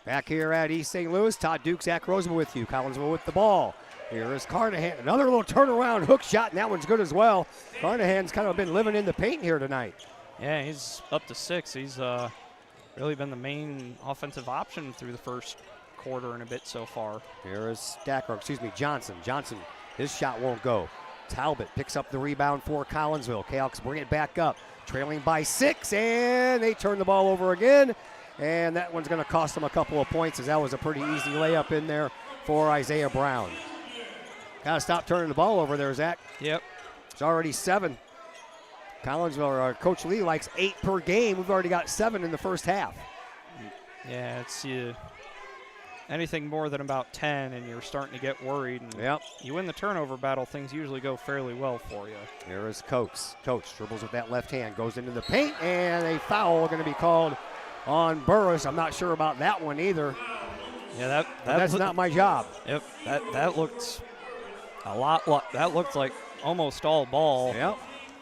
Back here at East St. Louis, Todd Duke, Zach Roseman with you. Collinsville with the ball. Here is Carnahan. Another little turnaround hook shot, and that one's good as well. Carnahan's kind of been living in the paint here tonight. Yeah, he's up to 6. He's really been the main offensive option through the first quarter and a bit so far. Here is Johnson. Johnson, his shot won't go. Talbot picks up the rebound for Collinsville. Kahawks bring it back up, trailing by 6, and they turn the ball over again. And that one's going to cost them a couple of points, as that was a pretty easy layup in there for Isaiah Brown. Got to stop turning the ball over there, Zach. Yep. It's already 7. Collinsville, Coach Lee likes 8 per game. We've already got 7 in the first half. Yeah, it's anything more than about 10, and you're starting to get worried. And yep. You win the turnover battle, things usually go fairly well for you. Here is Coates. Coates dribbles with that left hand, goes into the paint, and a foul going to be called on Burris. I'm not sure about that one either. Yeah, that's not my job. Yep, that looked a lot. That looked like almost all ball. Yep.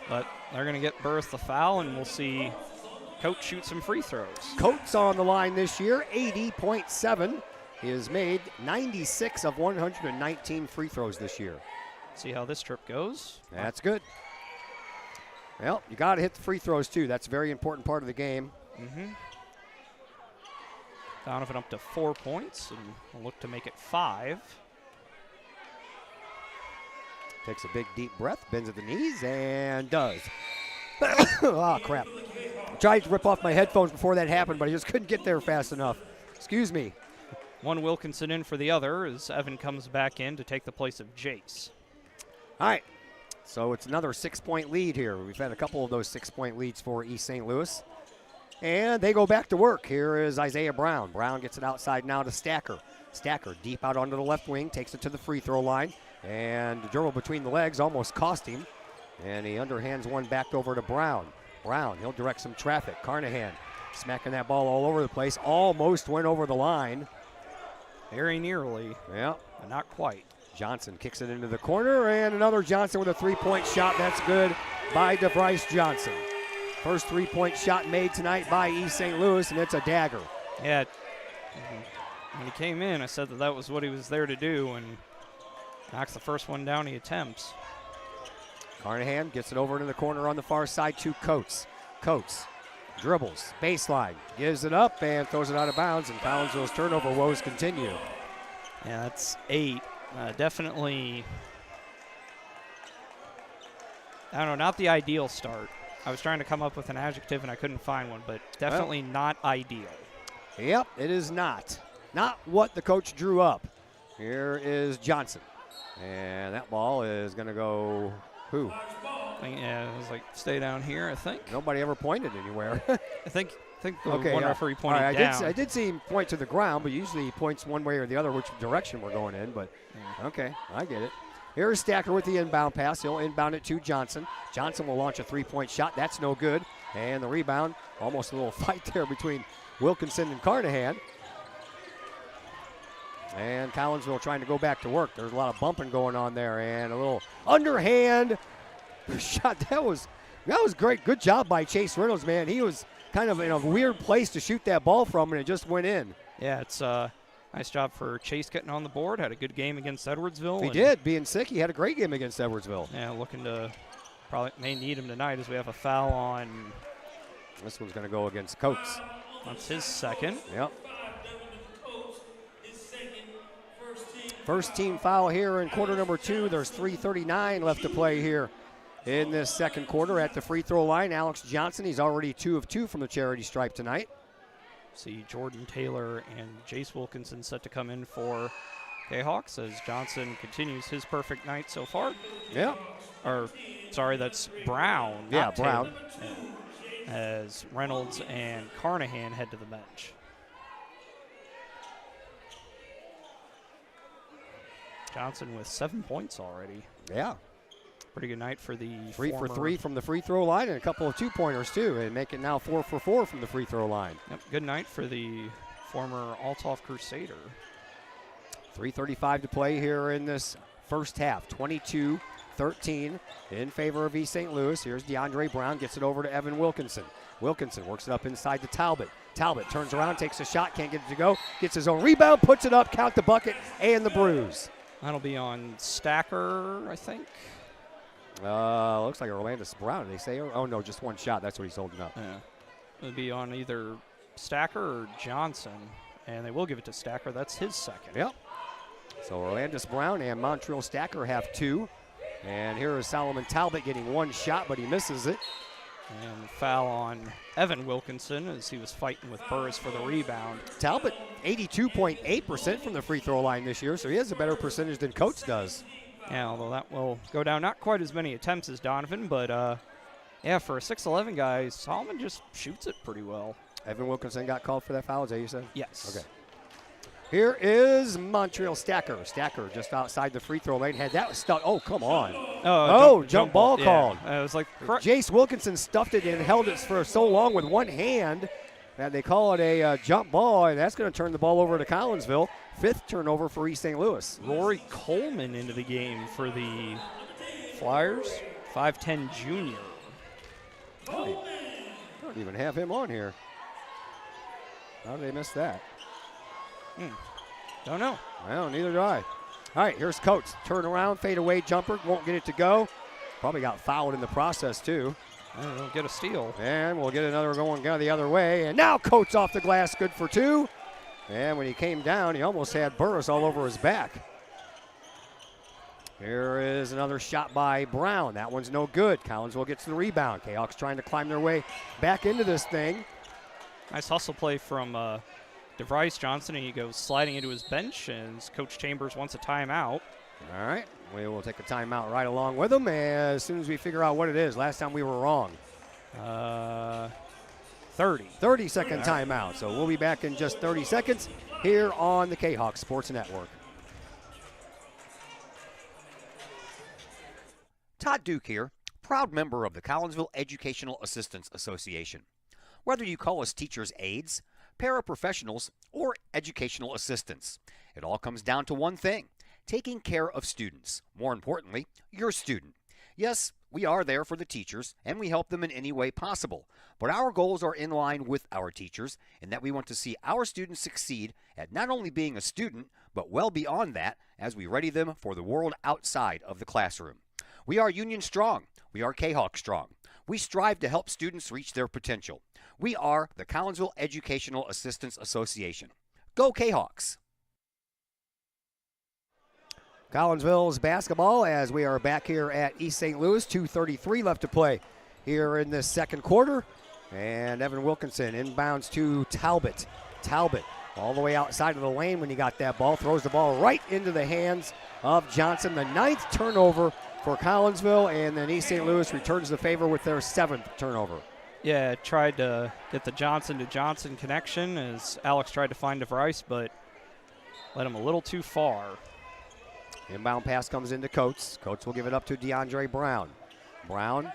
But they're going to get Burris the foul, and we'll see Coates shoot some free throws. Coates on the line this year, 80.7. He has made 96 of 119 free throws this year. See how this trip goes. That's good. Well, you got to hit the free throws too. That's a very important part of the game. Mm-hmm. Donovan up to 4 points, and we'll look to make it 5. Takes a big deep breath, bends at the knees, and does. Oh, crap. I tried to rip off my headphones before that happened, but I just couldn't get there fast enough. Excuse me. One Wilkinson in for the other as Evan comes back in to take the place of Jace. All right. So it's another 6-point lead here. We've had a couple of those 6-point leads for East St. Louis. And they go back to work. Here is Isaiah Brown. Brown gets it outside now to Stacker. Stacker deep out onto the left wing, takes it to the free throw line. And the dribble between the legs almost cost him. And he underhands one back over to Brown. Brown, he'll direct some traffic. Carnahan smacking that ball all over the place. Almost went over the line. Very nearly. Yeah. But not quite. Johnson kicks it into the corner. And another Johnson with a 3-point shot. That's good by DeBryce Johnson. First 3-point shot made tonight by East St. Louis, and it's a dagger. Yeah. When he came in, I said that was what he was there to do, and knocks the first one down he attempts. Carnahan gets it over into the corner on the far side to Coates. Coates dribbles, baseline, gives it up, and throws it out of bounds, and Collinsville's turnover woes continue. Yeah, that's 8. Definitely, I don't know, not the ideal start. I was trying to come up with an adjective and I couldn't find one, but definitely not ideal. Yep, it is not. Not what the coach drew up. Here is Johnson. And that ball is going to go, who? Yeah, it was like, stay down here, I think. Nobody ever pointed anywhere. I think the one referee pointed right, down. I did see him point to the ground, but usually he points one way or the other which direction we're going in. But, okay, I get it. Here's Stacker with the inbound pass. He'll inbound it to Johnson. Johnson will launch a 3-point shot. That's no good. And the rebound, almost a little fight there between Wilkinson and Carnahan. And Collinsville trying to go back to work. There's a lot of bumping going on there. And a little underhand shot. That was great. Good job by Chase Reynolds, man. He was kind of in a weird place to shoot that ball from, and it just went in. Yeah, it's nice job for Chase getting on the board. Had a good game against Edwardsville. He did. Being sick, he had a great game against Edwardsville. Yeah, looking to Probably may need him tonight as we have a foul on. This one's going to go against Coates. That's his second. Yep. First team foul here in quarter number 2. There's 3:39 left to play here in this second quarter at the free throw line. Alex Johnson, he's already 2 of 2 from the charity stripe tonight. See Jordan Taylor and Jace Wilkinson set to come in for Kahawks as Johnson continues his perfect night so far. Yeah. Or, sorry, that's Brown. Yeah, not Brown. Taylor, as Reynolds and Carnahan head to the bench. Johnson with 7 points already. Yeah. Pretty good night for the 3 for 3 from the free throw line and a couple of 2-pointers too, and make it now 4 for 4 from the free throw line. Yep, good night for the former Althoff Crusader. 3:35 to play here in this first half. 22-13 in favor of East St. Louis. Here's DeAndre Brown, gets it over to Evan Wilkinson. Wilkinson works it up inside to Talbot. Talbot turns around, takes a shot, can't get it to go. Gets his own rebound, puts it up, count the bucket and the bruise. That'll be on Stacker, I think. Looks like Orlando Brown, they say. Oh, no, just one shot. That's what he's holding up. Yeah. It'll be on either Stacker or Johnson, and they will give it to Stacker. That's his second. Yep. So Orlando Brown and Montreal Stacker have 2. And here is Solomon Talbot getting one shot, but he misses it. And foul on Evan Wilkinson as he was fighting with Burris for the rebound. Talbot, 82.8% from the free throw line this year, so he has a better percentage than Coates does. Yeah, although that will go down. Not quite as many attempts as Donovan, but yeah, for a 6'11 guy, Solomon just shoots it pretty well. Evan Wilkinson got called for that foul, is that you said? Yes. Okay. Here is Montreal Stacker. Stacker just outside the free throw lane. Had that stuck. Oh, come on. Jump ball called. Yeah. It was like Jace Wilkinson stuffed it and held it for so long with one hand that they call it a jump ball, and that's going to turn the ball over to Collinsville. 5th turnover for East St. Louis. Rory Coleman into the game for the Flyers. 5'10 junior. I don't even have him on here. How did they miss that? Don't know. Well, neither do I. All right, here's Coates. Turn around, fade away jumper. Won't get it to go. Probably got fouled in the process, too. And we'll get a steal. And we'll get another going the other way. And now Coates off the glass, good for 2. And when he came down, he almost had Burris all over his back. Here is another shot by Brown. That one's no good. Collinsville gets the rebound. Kahawks trying to climb their way back into this thing. Nice hustle play from DeVrice Johnson, and he goes sliding into his bench, and Coach Chambers wants a timeout. All right, we will take a timeout right along with him as soon as we figure out what it is. Last time we were wrong. 30-second timeout. So we'll be back in just 30 seconds here on the Kahawk Sports Network. Todd Duke here, proud member of the Collinsville Educational Assistance Association. Whether you call us teachers' aides, paraprofessionals, or educational assistants, it all comes down to one thing: taking care of students. More importantly, your student. Yes, we are there for the teachers, and we help them in any way possible. But our goals are in line with our teachers in that we want to see our students succeed at not only being a student, but well beyond that as we ready them for the world outside of the classroom. We are Union Strong. We are Kahawk Strong. We strive to help students reach their potential. We are the Collinsville Educational Assistance Association. Go Kahawks! Collinsville's basketball as we are back here at East St. Louis. 2:33 left to play here in this second quarter. And Evan Wilkinson inbounds to Talbot. Talbot all the way outside of the lane when he got that ball. Throws the ball right into the hands of Johnson. The 9th turnover for Collinsville, and then East St. Louis returns the favor with their 7th turnover. Yeah, tried to get the Johnson to Johnson connection as Alex tried to find DeVrice, but led him a little too far. Inbound pass comes into Coates. Coates will give it up to DeAndre Brown. Brown,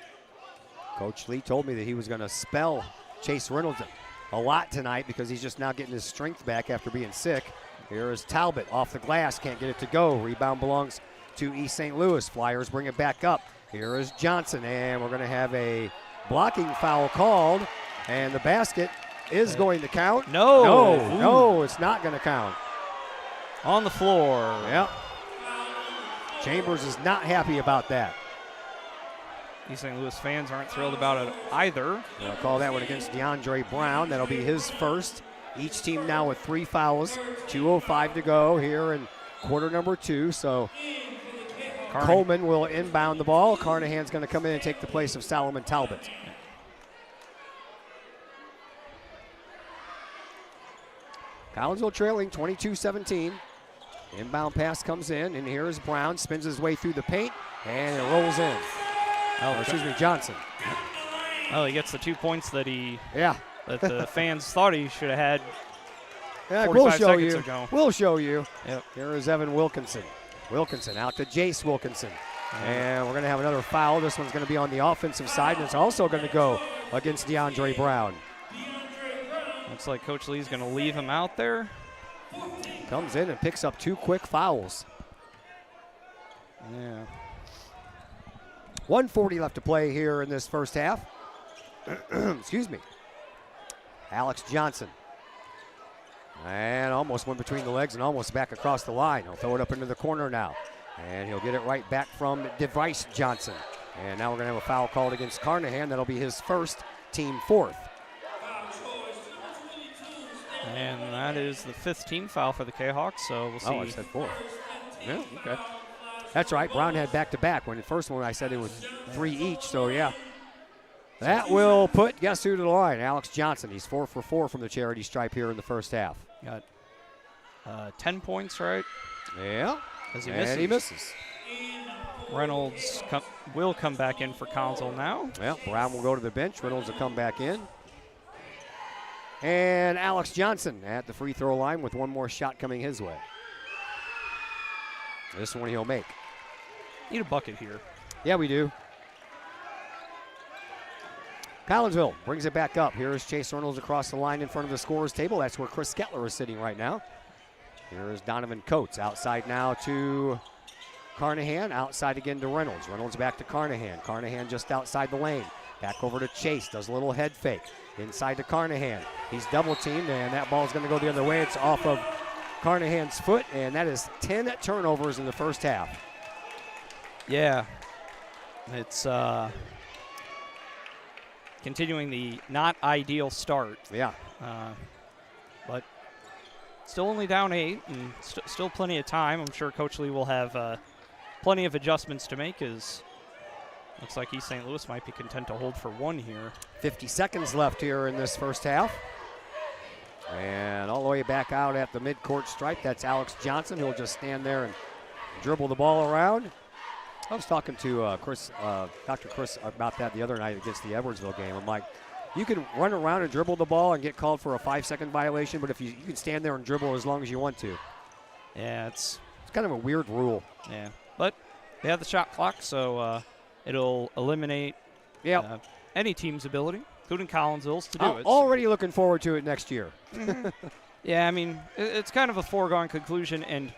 Coach Lee told me that he was going to spell Chase Reynolds a lot tonight because he's just now getting his strength back after being sick. Here is Talbot off the glass, can't get it to go. Rebound belongs to East St. Louis. Flyers bring it back up. Here is Johnson, and we're going to have a blocking foul called, and the basket is going to count. No, it's not going to count. On the floor. Yep. Chambers is not happy about that. East St. Louis fans aren't thrilled about it either. They'll call that one against DeAndre Brown. That'll be his first. Each team now with 3 fouls. 2:05 to go here in quarter number 2. So Coleman will inbound the ball. Carnahan's going to come in and take the place of Solomon Talbot. Collinsville trailing 22-17. Inbound pass comes in, and here's Brown, spins his way through the paint, and it rolls in. Johnson. Oh, he gets the 2 points that that the fans thought he should have had. Yeah, 45 seconds ago. We'll show you. Yep. Here is Evan Wilkinson. Wilkinson out to Jace Wilkinson. And we're going to have another foul. This one's going to be on the offensive side, and it's also going to go against DeAndre Brown. Looks like Coach Lee's going to leave him out there. Comes in and picks up 2 quick fouls. Yeah. 1:40 left to play here in this first half. Excuse me. Alex Johnson. And almost went between the legs and almost back across the line. He'll throw it up into the corner now. And he'll get it right back from Device Johnson. And now we're going to have a foul called against Carnahan. That'll be his first, team 4th. And that is the 5th team foul for the Kahawks, so we'll see. Oh, I said 4th. Yeah, okay. That's right. Brown had back-to-back. When the first one I said it was 3 each, so yeah. That will put, guess who to the line? Alex Johnson. He's 4 for 4 from the charity stripe here in the first half. Got 10 points, right? Yeah. And he misses. Reynolds will come back in for Collinsville now. Well, Brown will go to the bench. Reynolds will come back in. And Alex Johnson at the free throw line with one more shot coming his way. This one he'll make. Need a bucket here. Yeah, we do. Collinsville brings it back up. Here is Chase Reynolds across the line in front of the scorer's table. That's where Chris Skettler is sitting right now. Here is Donovan Coates outside now to Carnahan. Outside again to Reynolds. Reynolds back to Carnahan. Carnahan just outside the lane. Back over to Chase. Does a little head fake. Inside to Carnahan. He's double teamed, and that ball is going to go the other way. It's off of Carnahan's foot, and that is 10 turnovers in the first half. Yeah. It's continuing the not ideal start. Yeah. But still only down 8 and still plenty of time. I'm sure Coach Lee will have plenty of adjustments to make as looks like East St. Louis might be content to hold for 1 here. 50 seconds left here in this first half. And all the way back out at the midcourt stripe, that's Alex Johnson. He'll just stand there and dribble the ball around. I was talking to Dr. Chris about that the other night against the Edwardsville game. I'm like, you can run around and dribble the ball and get called for a 5-second violation, but if you can stand there and dribble as long as you want to. Yeah, it's kind of a weird rule. Yeah, but they have the shot clock, so it'll eliminate any team's ability, including Collinsville's, to do it. Already looking forward to it next year. Yeah, I mean, it's kind of a foregone conclusion, and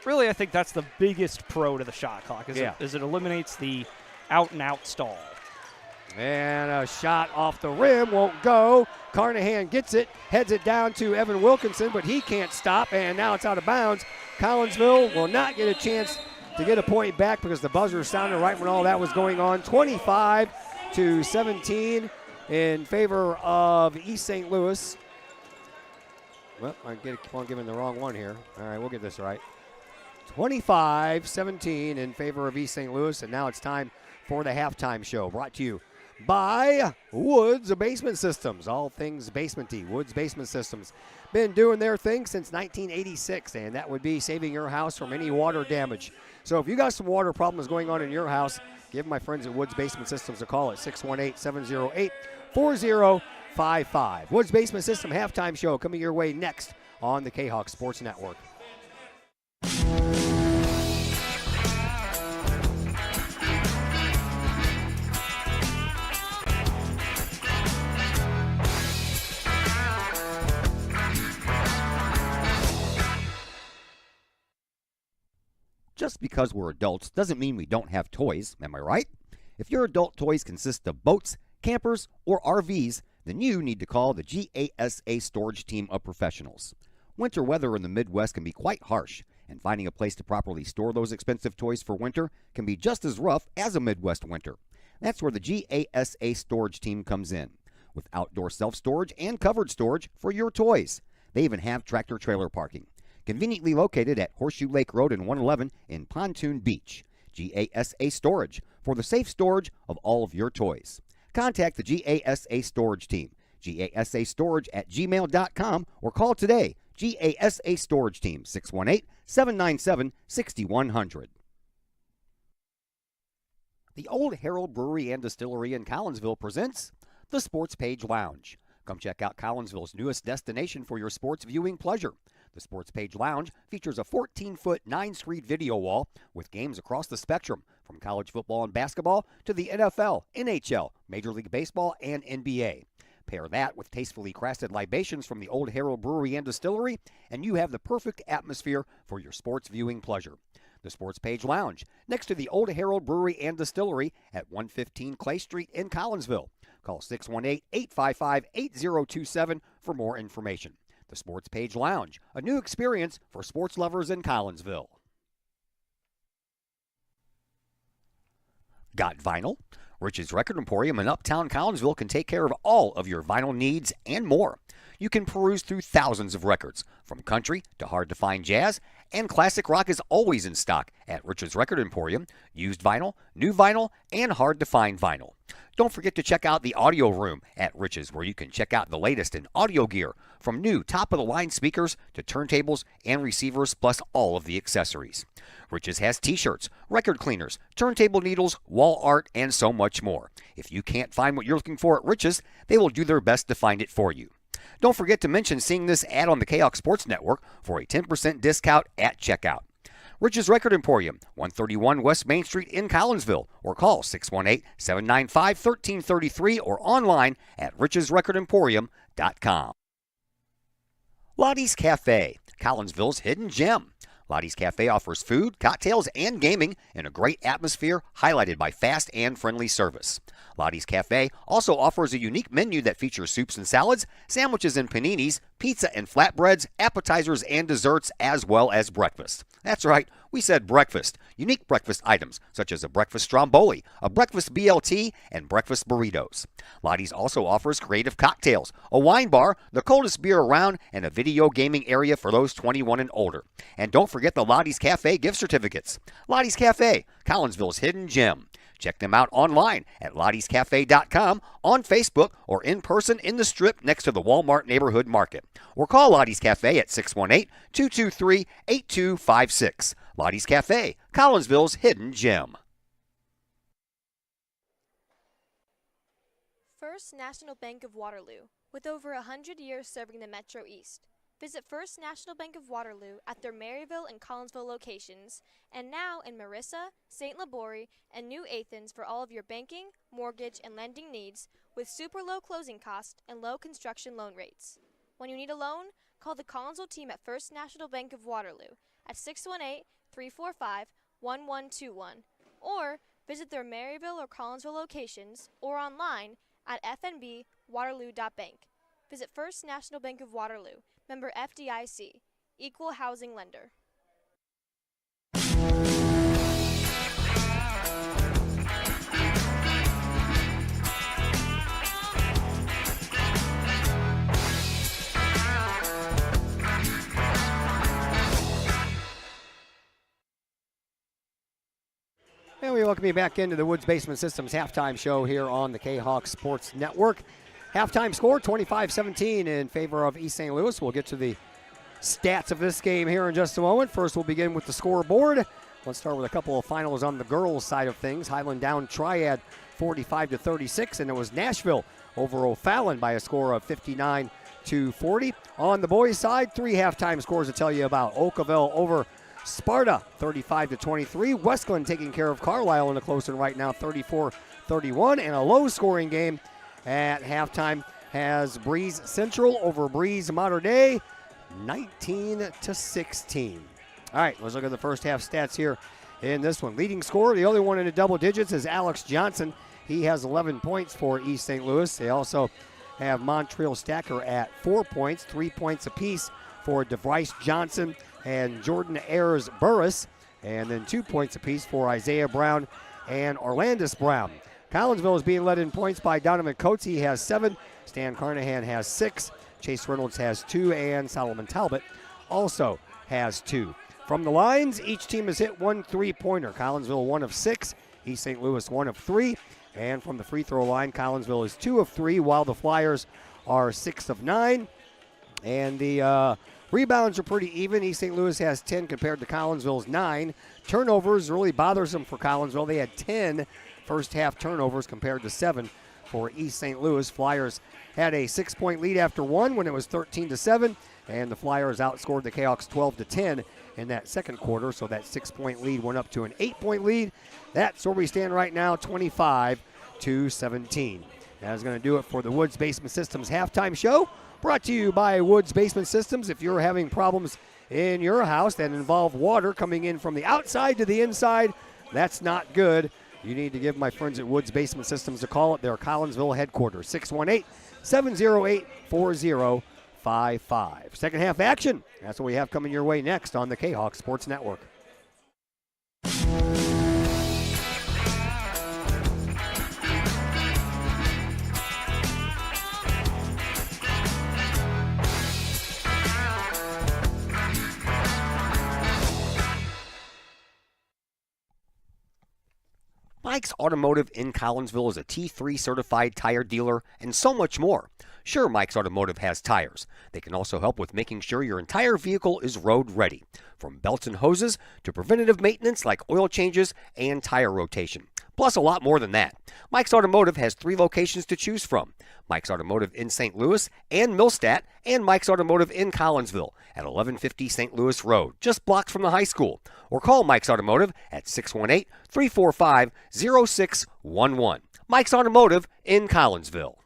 really I think that's the biggest pro to the shot clock, is it eliminates the out-and-out stall. And a shot off the rim won't go. Carnahan gets it, heads it down to Evan Wilkinson, but he can't stop, and now it's out of bounds. Collinsville will not get a chance to get a point back because the buzzer sounded right when all that was going on. 25-17 in favor of East St. Louis. Well, I keep on giving the wrong one here. All right, we'll get this right. 25-17 in favor of East St. Louis, and now it's time for the halftime show, brought to you by Woods Basement Systems. All things basement-y. Woods Basement Systems. Been doing their thing since 1986, and that would be saving your house from any water damage. So if you got some water problems going on in your house, give my friends at Woods Basement Systems a call at 618-708-4055. Woods Basement System halftime show coming your way next on the Kahok Sports Network. Just because we're adults doesn't mean we don't have toys, am I right? If your adult toys consist of boats, campers, or RVs, then you need to call the GASA storage team of professionals. Winter weather in the Midwest can be quite harsh, and finding a place to properly store those expensive toys for winter can be just as rough as a Midwest winter. That's where the GASA storage team comes in, with outdoor self-storage and covered storage for your toys. They even have tractor-trailer parking, conveniently located at Horseshoe Lake Road and 111 in Pontoon Beach. GASA Storage, for the safe storage of all of your toys. Contact the GASA Storage team, gasastorage@gmail.com, or call today, GASA Storage Team, 618-797-6100. The Old Herald Brewery and Distillery in Collinsville presents the Sports Page Lounge. Come check out Collinsville's newest destination for your sports viewing pleasure. The Sports Page Lounge features a 14-foot, 9-screen video wall with games across the spectrum, from college football and basketball to the NFL, NHL, Major League Baseball, and NBA. Pair that with tastefully crafted libations from the Old Herald Brewery and Distillery, and you have the perfect atmosphere for your sports viewing pleasure. The Sports Page Lounge, next to the Old Herald Brewery and Distillery at 115 Clay Street in Collinsville. Call 618-855-8027 for more information. The Sports Page Lounge, a new experience for sports lovers in Collinsville. Got vinyl? Rich's Record Emporium in Uptown Collinsville can take care of all of your vinyl needs and more. You can peruse through thousands of records, from country to hard-to-find jazz, and classic rock is always in stock at Rich's Record Emporium. Used vinyl, new vinyl, and hard-to-find vinyl. Don't forget to check out the audio room at Rich's, where you can check out the latest in audio gear, from new top-of-the-line speakers to turntables and receivers, plus all of the accessories. Rich's has t-shirts, record cleaners, turntable needles, wall art, and so much more. If you can't find what you're looking for at Rich's, they will do their best to find it for you. Don't forget to mention seeing this ad on the Kahok Sports Network for a 10% discount at checkout. Rich's Record Emporium, 131 West Main Street in Collinsville, or call 618-795-1333 or online at richesrecordemporium.com. Lottie's Cafe, Collinsville's hidden gem. Lottie's Cafe offers food, cocktails, and gaming in a great atmosphere highlighted by fast and friendly service. Lottie's Cafe also offers a unique menu that features soups and salads, sandwiches and paninis, pizza and flatbreads, appetizers and desserts, as well as breakfast. That's right, we said breakfast. Unique breakfast items such as a breakfast stromboli, a breakfast BLT, and breakfast burritos. Lottie's also offers creative cocktails, a wine bar, the coldest beer around, and a video gaming area for those 21 and older. And don't forget the Lottie's Cafe gift certificates. Lottie's Cafe, Collinsville's hidden gem. Check them out online at lottiescafe.com, on Facebook, or in person in the Strip next to the Walmart Neighborhood Market. Or call Lottie's Cafe at 618-223-8256. Lottie's Cafe, Collinsville's hidden gem. First National Bank of Waterloo, with over 100 years serving the Metro East. Visit First National Bank of Waterloo at their Maryville and Collinsville locations, and now in Marissa, St. Laborie, and New Athens for all of your banking, mortgage, and lending needs with super low closing costs and low construction loan rates. When you need a loan, call the Collinsville team at First National Bank of Waterloo at 618-345-1121, or visit their Maryville or Collinsville locations or online at fnbwaterloo.bank. Visit First National Bank of Waterloo, member FDIC, equal housing lender. And we welcome you back into the Woods Basement Systems halftime show here on the Kahok Sports Network. Halftime score, 25-17 in favor of East St. Louis. We'll get to the stats of this game here in just a moment. First, we'll begin with the scoreboard. Let's start with a couple of finals on the girls' side of things. Highland down Triad 45-36, and it was Nashville over O'Fallon by a score of 59-40. On the boys' side, three halftime scores to tell you about. Oakville over Sparta 35-23. Westland taking care of Carlisle in a close one right now, 34-31, and a low-scoring game at halftime has Breeze Central over Breeze Modern Day, 19-16. All right, let's look at the first half stats here in this one. Leading scorer, the only one in the double digits, is Alex Johnson. He has 11 points for East St. Louis. They also have Montreal Stacker at 4 points, 3 points apiece for DeVrice Johnson and Jordan Ayers Burris, and then 2 points apiece for Isaiah Brown and Orlandis Brown. Collinsville is being led in points by Donovan Coates. He has 7. Stan Carnahan has 6. Chase Reynolds has 2. And Solomon Talbot also has 2. From the lines, each team has hit 1 3-pointer. Collinsville 1 of 6. East St. Louis 1 of 3. And from the free throw line, Collinsville is 2 of 3, while the Flyers are 6 of 9. And the rebounds are pretty even. East St. Louis has 10 compared to Collinsville's 9. Turnovers really bothersome for Collinsville. They had 10 first half turnovers compared to 7 for East St. Louis. Flyers had a 6-point lead after 1 when it was 13-7, and the Flyers outscored the Kahawks 12-10 in that second quarter, so that 6-point lead went up to an 8-point lead. That's where we stand right now, 25-17. That is going to do it for the Woods Basement Systems halftime show, brought to you by Woods Basement Systems. If you're having problems in your house that involve water coming in from the outside to the inside, that's not good. You need to give my friends at Woods Basement Systems a call at their Collinsville headquarters, 618-708-4055. Second half action. That's what we have coming your way next on the Kahok Sports Network. Mike's Automotive in Collinsville is a T3 certified tire dealer and so much more. Sure, Mike's Automotive has tires. They can also help with making sure your entire vehicle is road ready, from belts and hoses to preventative maintenance like oil changes and tire rotation. Plus a lot more than that. Mike's Automotive has 3 locations to choose from. Mike's Automotive in St. Louis and Millstadt, and Mike's Automotive in Collinsville at 1150 St. Louis Road, just blocks from the high school. Or call Mike's Automotive at 618-345-0611. Mike's Automotive in Collinsville.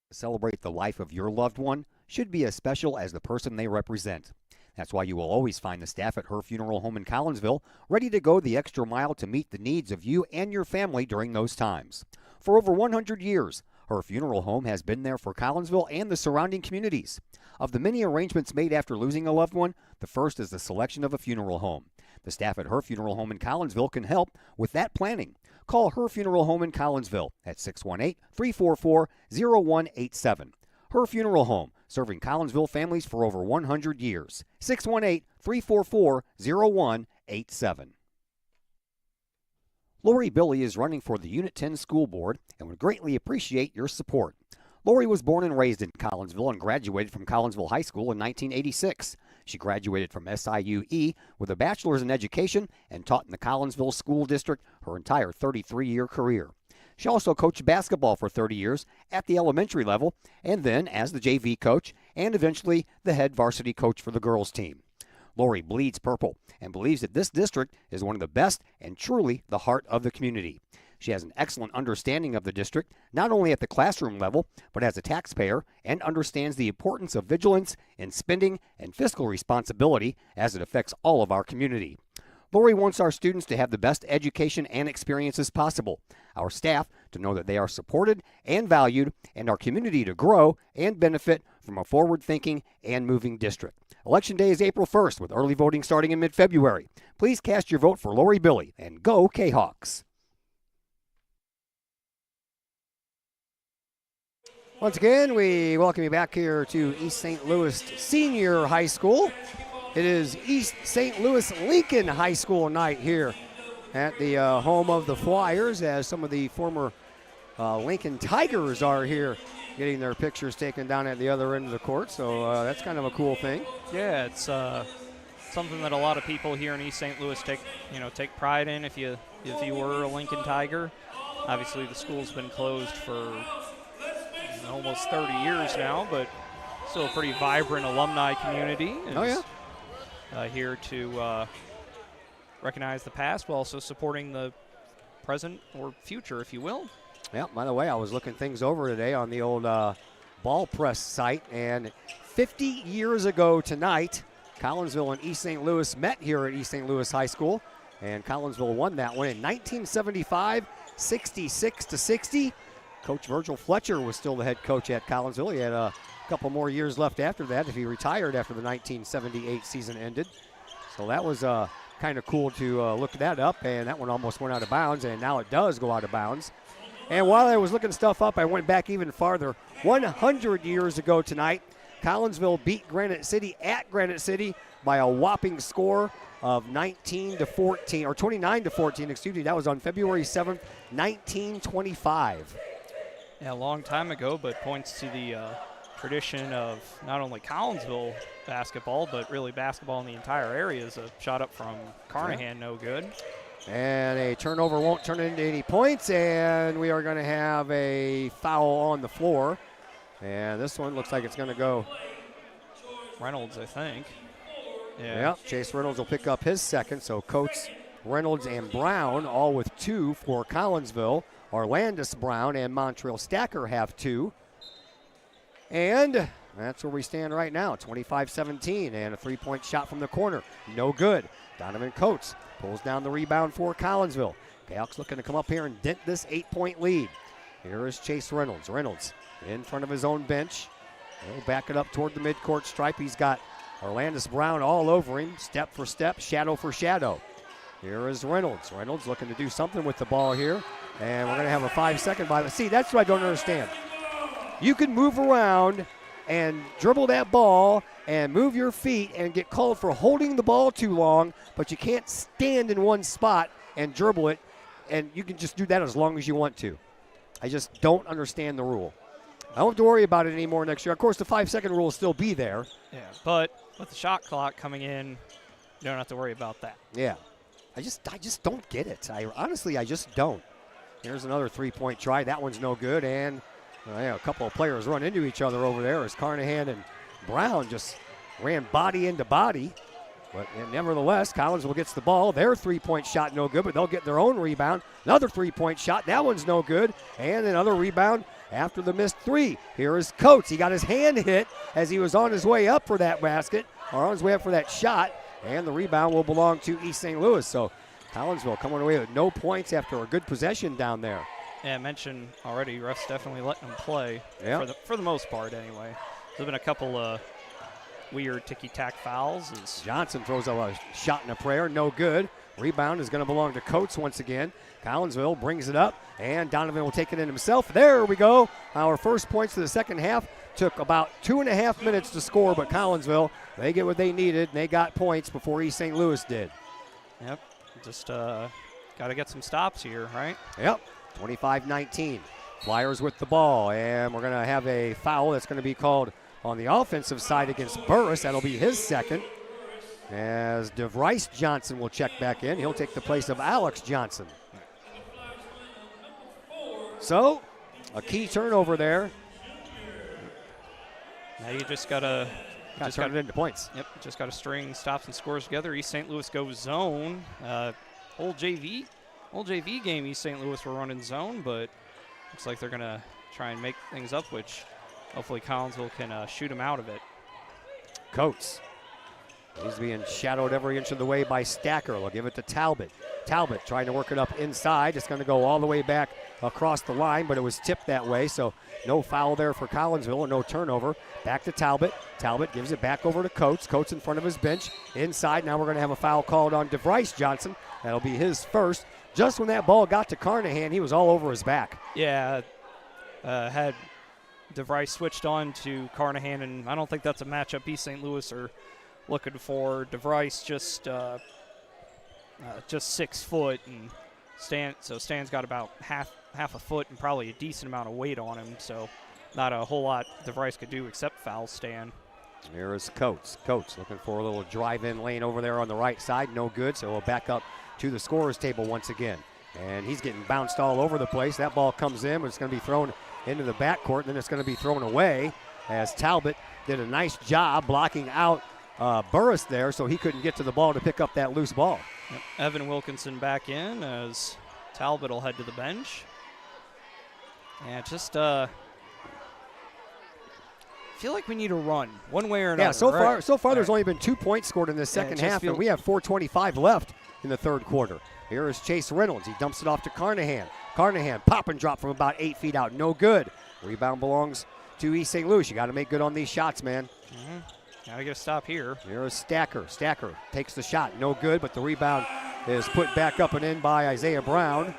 To celebrate the life of your loved one should be as special as the person they represent. That's why you will always find the staff at Her Funeral Home in Collinsville ready to go the extra mile to meet the needs of you and your family during those times. For over 100 years, Her Funeral Home has been there for Collinsville and the surrounding communities. Of the many arrangements made after losing a loved one, the first is the selection of a funeral home. The staff at Her Funeral Home in Collinsville can help with that planning. Call Her Funeral Home in Collinsville at 618-344-0187. Her Funeral Home, serving Collinsville families for over 100 years. 618-344-0187. Lori Billy is running for the Unit 10 School Board and would greatly appreciate your support. Lori was born and raised in Collinsville and graduated from Collinsville High School in 1986. She graduated from SIUE with a bachelor's in education and taught in the Collinsville School District her entire 33-year career. She also coached basketball for 30 years at the elementary level, and then as the JV coach, and eventually the head varsity coach for the girls team. Lori bleeds purple and believes that this district is one of the best and truly the heart of the community. She has an excellent understanding of the district, not only at the classroom level, but as a taxpayer, and understands the importance of vigilance in spending and fiscal responsibility as it affects all of our community. Lori wants our students to have the best education and experiences possible, our staff to know that they are supported and valued, and our community to grow and benefit from a forward-thinking and moving district. Election Day is April 1st, with early voting starting in mid-February. Please cast your vote for Lori Billy, and go Kahawks! Once again, we welcome you back here to East St. Louis Senior High School. It is East St. Louis Lincoln High School night here at the home of the Flyers, as some of the former Lincoln Tigers are here getting their pictures taken down at the other end of the court. So that's kind of a cool thing. Yeah, it's something that a lot of people here in East St. Louis take pride in. If you were a Lincoln Tiger, obviously the school's been closed for almost 30 years now, but still a pretty vibrant alumni community. Oh, yeah. Here to recognize the past while also supporting the present or future, if you will. Yeah, by the way, I was looking things over today on the old ball press site, and 50 years ago tonight, Collinsville and East St. Louis met here at East St. Louis High School, and Collinsville won that one in 1975, 66-60. Coach Virgil Fletcher was still the head coach at Collinsville. He had a couple more years left after that if he retired after the 1978 season ended. So that was kind of cool to look that up, and that one almost went out of bounds, and now it does go out of bounds. And while I was looking stuff up, I went back even farther. 100 years ago tonight, Collinsville beat Granite City at Granite City by a whopping score of 19-14, or 29-14, excuse me. That was on February 7th, 1925. Yeah, a long time ago, but points to the tradition of not only Collinsville basketball, but really basketball in the entire area. Is a shot up from Carnahan, no good. And a turnover won't turn into any points, and we are going to have a foul on the floor. And this one looks like it's going to go Reynolds, I think. Yeah, Chase Reynolds will pick up his second. So Coates, Reynolds, and Brown all with 2 for Collinsville. Orlandis Brown and Montreal Stacker have 2. And that's where we stand right now, 25-17, and a three-point shot from the corner. No good. Donovan Coates pulls down the rebound for Collinsville. Kahok's looking to come up here and dent this 8-point lead. Here is Chase Reynolds. Reynolds in front of his own bench. He'll back it up toward the midcourt stripe. He's got Orlandis Brown all over him, step for step, shadow for shadow. Here is Reynolds. Reynolds looking to do something with the ball here. And we're going to have a 5-second violation. See, that's what I don't understand. You can move around and dribble that ball and move your feet and get called for holding the ball too long, but you can't stand in one spot and dribble it, and you can just do that as long as you want to. I just don't understand the rule. I don't have to worry about it anymore next year. Of course, the 5-second rule will still be there. Yeah, but with the shot clock coming in, you don't have to worry about that. Yeah. I just don't get it. Honestly, I just don't. Here's another three-point try. That one's no good, and a couple of players run into each other over there as Carnahan and Brown just ran body into body. But nevertheless, Collinsville gets the ball. Their three-point shot no good, but they'll get their own rebound. Another three-point shot. That one's no good. And another rebound after the missed three. Here is Coates. He got his hand hit as he was on his way up for that basket, or on his way up for that shot. And the rebound will belong to East St. Louis. So Collinsville coming away with no points after a good possession down there. Yeah, I mentioned already, refs definitely letting them play, for the most part anyway. There's been a couple weird ticky-tack fouls. Johnson throws a shot and a prayer, no good. Rebound is going to belong to Coates once again. Collinsville brings it up, and Donovan will take it in himself. There we go. Our first points to the second half. Took about 2.5 minutes to score, but Collinsville, they get what they needed, and they got points before East St. Louis did. Yep, just got to get some stops here, right? Yep, 25-19. Flyers with the ball, and we're going to have a foul that's going to be called on the offensive side against Burris. That'll be his second, as DeVrice Johnson will check back in. He'll take the place of Alex Johnson. So, a key turnover there. Now you just gotta turn it into points. Yep, just gotta string stops and scores together. East St. Louis goes zone. Old JV game. East St. Louis were running zone, but looks like they're gonna try and make things up, which hopefully Collinsville can shoot them out of it. Coates. He's being shadowed every inch of the way by Stacker. We'll give it to Talbot. Talbot trying to work it up inside. It's going to go all the way back across the line, but it was tipped that way, so no foul there for Collinsville and no turnover. Back to Talbot. Talbot gives it back over to Coates. Coates in front of his bench. Inside, now we're going to have a foul called on DeVrice Johnson. That'll be his first. Just when that ball got to Carnahan, he was all over his back. Yeah, had DeVrice switched on to Carnahan, and I don't think that's a matchup East St. Louis are looking for. DeVrice just 6 foot, and Stan's got about half a foot and probably a decent amount of weight on him, so not a whole lot DeVrice could do except foul Stan. Here is Coates. Coates looking for a little drive-in lane over there on the right side. No good, so we'll back up to the scorer's table once again. And he's getting bounced all over the place. That ball comes in, but it's going to be thrown into the backcourt, and then it's going to be thrown away as Talbot did a nice job blocking out Burris there, so he couldn't get to the ball to pick up that loose ball. Yep. Evan Wilkinson back in as Talbot will head to the bench. Yeah, just feel like we need a run one way or another. Yeah, so far there's only been 2 points scored in the second half, and we have 4:25 left in the third quarter. Here is Chase Reynolds. He dumps it off to Carnahan. Carnahan, pop and drop from about 8 feet out. No good. Rebound belongs to East St. Louis. You got to make good on these shots, man. Mm-hmm. Got to get a stop here. Here is Stacker. Stacker takes the shot. No good, but the rebound is put back up and in by Isaiah Brown.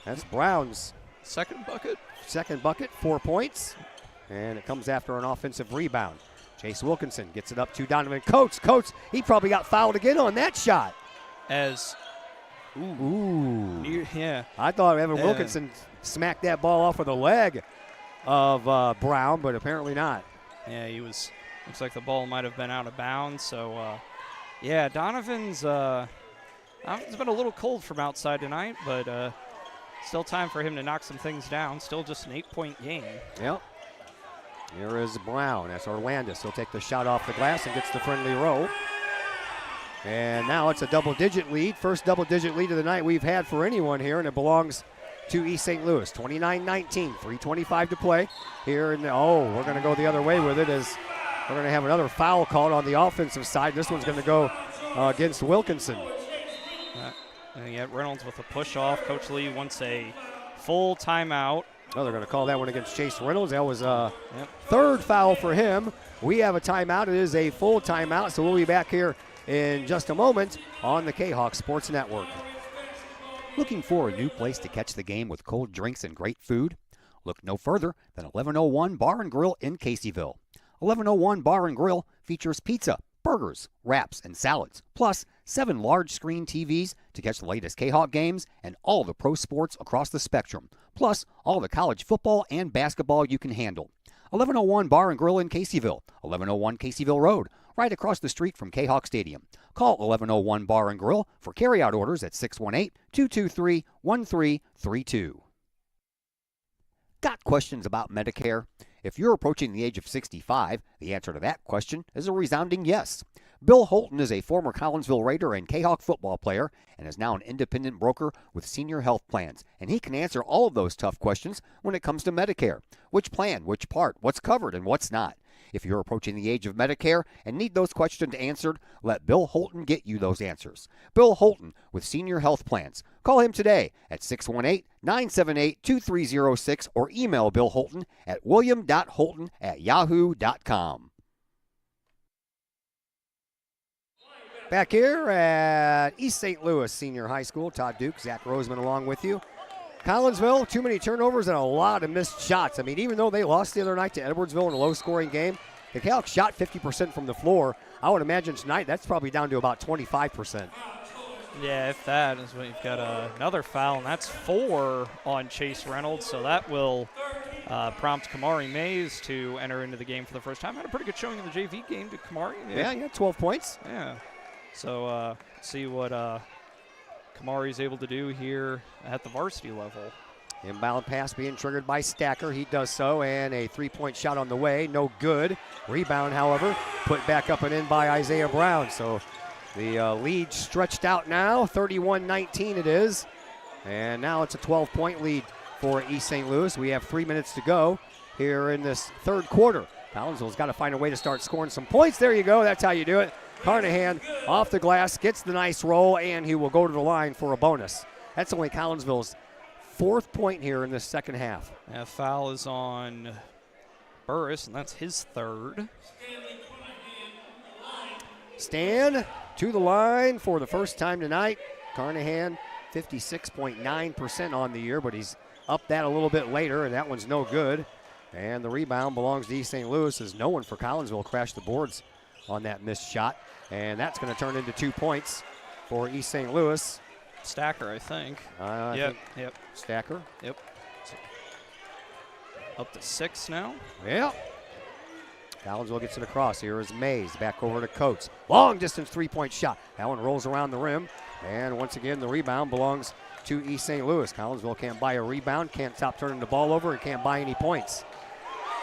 That's Brown's second bucket. 4 points. And it comes after an offensive rebound. Chase Wilkinson gets it up to Donovan Coates. Coates, he probably got fouled again on that shot. Ooh. Yeah. I thought Evan Wilkinson smacked that ball off of the leg of Brown, but apparently not. Yeah, looks like the ball might have been out of bounds. So, yeah, Donovan's been a little cold from outside tonight, but still time for him to knock some things down. Still just an 8-point game. Yep. Here is Brown. That's Orlandis. He'll take the shot off the glass and gets the friendly roll. And now it's a double-digit lead. First double-digit lead of the night we've had for anyone here, and it belongs to East St. Louis. 29-19, 3:25 to play here. We're going to go the other way with it as we're going to have another foul called on the offensive side. This one's going to go against Wilkinson. And yet Reynolds with a push-off. Coach Lee wants a full timeout. Oh, they're going to call that one against Chase Reynolds. That was a third foul for him. We have a timeout. It is a full timeout, so we'll be back here in just a moment on the Kahok Sports Network. Looking for a new place to catch the game with cold drinks and great food? Look no further than 1101 Bar and Grill in Caseyville. 1101 Bar and Grill features pizza, burgers, wraps, and salads, plus 7 large screen TVs to catch the latest Kahok games and all the pro sports across the spectrum, plus all the college football and basketball you can handle. 1101 Bar and Grill in Caseyville, 1101 Caseyville Road, right across the street from Kahok Stadium. Call 1101 Bar and Grill for carryout orders at 618-223-1332. Got questions about Medicare? If you're approaching the age of 65, the answer to that question is a resounding yes. Bill Holton is a former Collinsville Raider and Kahok football player and is now an independent broker with Senior Health Plans, and he can answer all of those tough questions when it comes to Medicare. Which plan, which part, what's covered, and what's not. If you're approaching the age of Medicare and need those questions answered, let Bill Holton get you those answers. Bill Holton with Senior Health Plans. Call him today at 618-978-2306 or email Bill Holton at william.holton@yahoo.com. Back here at East St. Louis Senior High School, Todd Duke, Zach Roseman along with you. Collinsville, too many turnovers and a lot of missed shots. I mean, even though they lost the other night to Edwardsville in a low-scoring game, the Kahok shot 50% from the floor. I would imagine tonight that's probably down to about 25%. Yeah, if that is when you've got another foul, and that's 4 on Chase Reynolds, so that will prompt Kamari Mays to enter into the game for the first time. Had a pretty good showing in the JV game to Kamari. Yeah, 12 points. Yeah. So see what Kamari's able to do here at the varsity level. Inbound pass being triggered by Stacker. He does so, and a three-point shot on the way. No good. Rebound, however, put back up and in by Isaiah Brown. So the lead stretched out now. 31-19 it is. And now it's a 12-point lead for East St. Louis. We have 3 minutes to go here in this third quarter. Collinsville's got to find a way to start scoring some points. There you go. That's how you do it. Carnahan off the glass, gets the nice roll, and he will go to the line for a bonus. That's only Collinsville's 4th point here in the second half. Yeah, foul is on Burris, and that's his 3rd. Stan to the line for the first time tonight. Carnahan 56.9% on the year, but he's up that a little bit later, and that one's no good. And the rebound belongs to East St. Louis as no one for Collinsville crashed the boards on that missed shot. And that's going to turn into 2 points for East St. Louis. Stacker, I think. Yep. Stacker. Yep. So up to 6 now. Yep. Collinsville gets it across. Here is Mays. Back over to Coates. Long distance 3-point shot. That one rolls around the rim. And once again, the rebound belongs to East St. Louis. Collinsville can't buy a rebound, can't stop turning the ball over, and can't buy any points.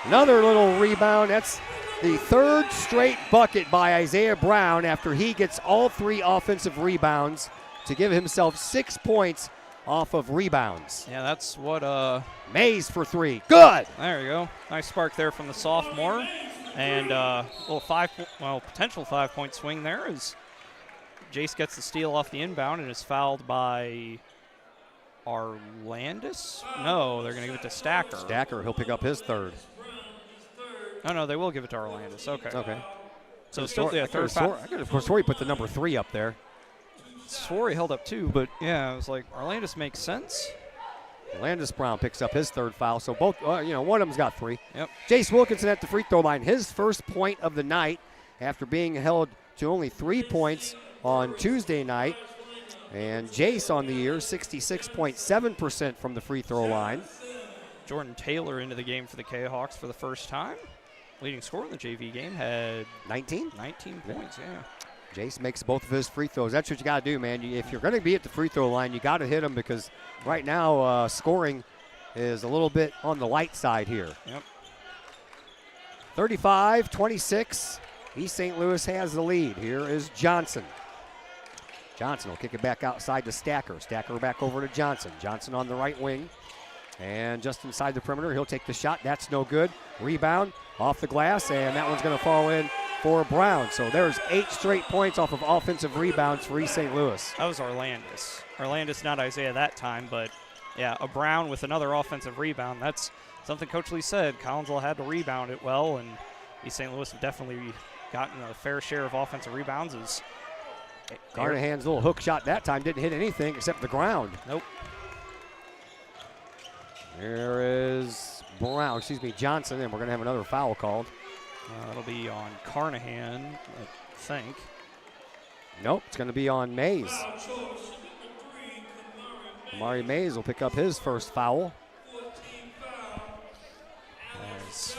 Another little rebound. That's the 3rd straight bucket by Isaiah Brown after he gets all 3 offensive rebounds to give himself 6 points off of rebounds. Yeah, that's what Mays for 3. Good. There you go. Nice spark there from the sophomore. And little potential 5-point swing there as Jace gets the steal off the inbound and is fouled by Arlandis. No, they're going to give it to Stacker. Stacker, he'll pick up his 3rd. Oh, no, they will give it to Arlandis. Okay. Okay. So still the third foul. I could have swore he put the number 3 up there. Swore he held up 2, but yeah, I was like, Arlandis makes sense. Landis Brown picks up his third foul, so both, one of them's got 3. Yep. Jace Wilkinson at the free throw line, his first point of the night after being held to only 3 points on Tuesday night. And Jace on the year, 66.7% from the free throw line. Jordan Taylor into the game for the Kahawks for the first time. Leading scorer in the JV game had 19? 19 points, yeah. Jace makes both of his free throws. That's what you got to do, man. If you're going to be at the free throw line, you got to hit them because right now scoring is a little bit on the light side here. Yep. 35-26. East St. Louis has the lead. Here is Johnson. Johnson will kick it back outside to Stacker. Stacker back over to Johnson. Johnson on the right wing. And just inside the perimeter, he'll take the shot. That's no good. Rebound off the glass, and that one's going to fall in for Brown. So there's 8 straight points off of offensive rebounds for East St. Louis. That was Orlandis. Orlandis, not Isaiah that time, but yeah, a Brown with another offensive rebound. That's something Coach Lee said. Collinsville had to rebound it well, and East St. Louis have definitely gotten a fair share of offensive rebounds. Carnahan's little hook shot that time didn't hit anything except the ground. Nope. There is Johnson, and we're going to have another foul called. That'll be on Carnahan, I think. Nope, it's going to be on Mays. Amari Mays will pick up his first foul.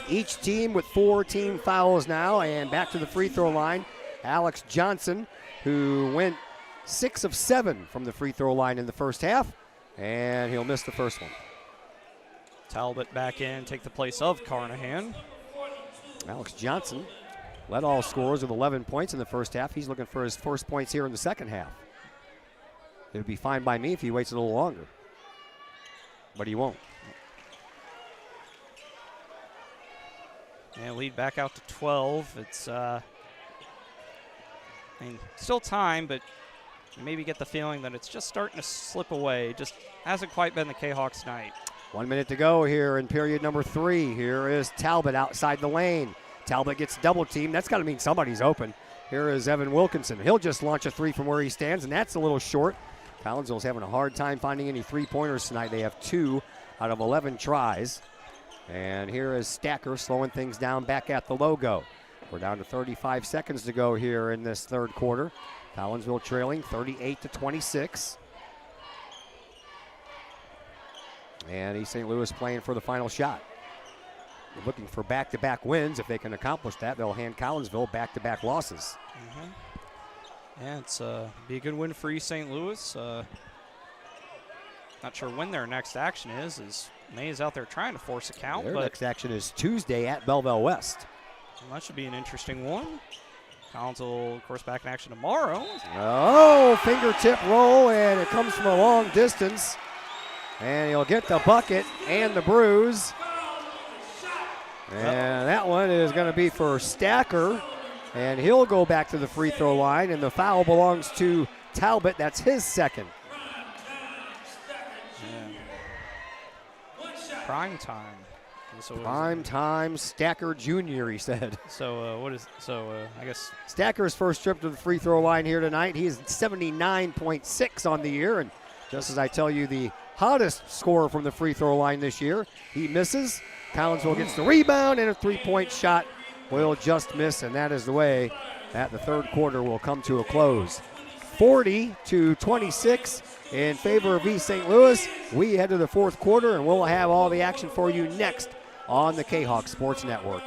Each team with 4 team fouls now, and back to the free throw line. Alex Johnson, who went 6 of 7 from the free throw line in the first half, and he'll miss the first one. Talbot back in, take the place of Carnahan. Alex Johnson led all scorers with 11 points in the first half. He's looking for his first points here in the second half. It would be fine by me if he waits a little longer, but he won't. And lead back out to 12. It's, still time, but you maybe get the feeling that it's just starting to slip away. Just hasn't quite been the Kahawks' night. 1 minute to go here in period number 3. Here is Talbot outside the lane. Talbot gets double teamed. That's got to mean somebody's open. Here is Evan Wilkinson. He'll just launch a 3 from where he stands, and that's a little short. Collinsville's having a hard time finding any 3-pointers tonight. They have 2 out of 11 tries. And here is Stacker slowing things down back at the logo. We're down to 35 seconds to go here in this third quarter. Collinsville trailing 38-26. And East St. Louis playing for the final shot. They're looking for back-to-back wins. If they can accomplish that, they'll hand Collinsville back-to-back losses. Yeah, it's be a good win for East St. Louis. Not sure when their next action is. Mays out there trying to force a count. Their but next action is Tuesday at Belleville West. Well, that should be an interesting one. Collinsville, of course, back in action tomorrow. Oh, fingertip roll, and it comes from a long distance. And he'll get the bucket and the bruise. And that one is going to be for Stacker. And he'll go back to the free throw line, and the foul belongs to Talbot. That's his second. Prime time. Prime time, Stacker Jr., he said. So I guess Stacker's first trip to the free throw line here tonight. He is 79.6 on the year, and just as I tell you, the hottest scorer from the free throw line this year. He misses. Collinsville gets the rebound, and a 3-point shot will just miss, and that is the way that the third quarter will come to a close. 40-26 in favor of East St. Louis. We head to the fourth quarter, and we'll have all the action for you next on the Kahok Sports Network.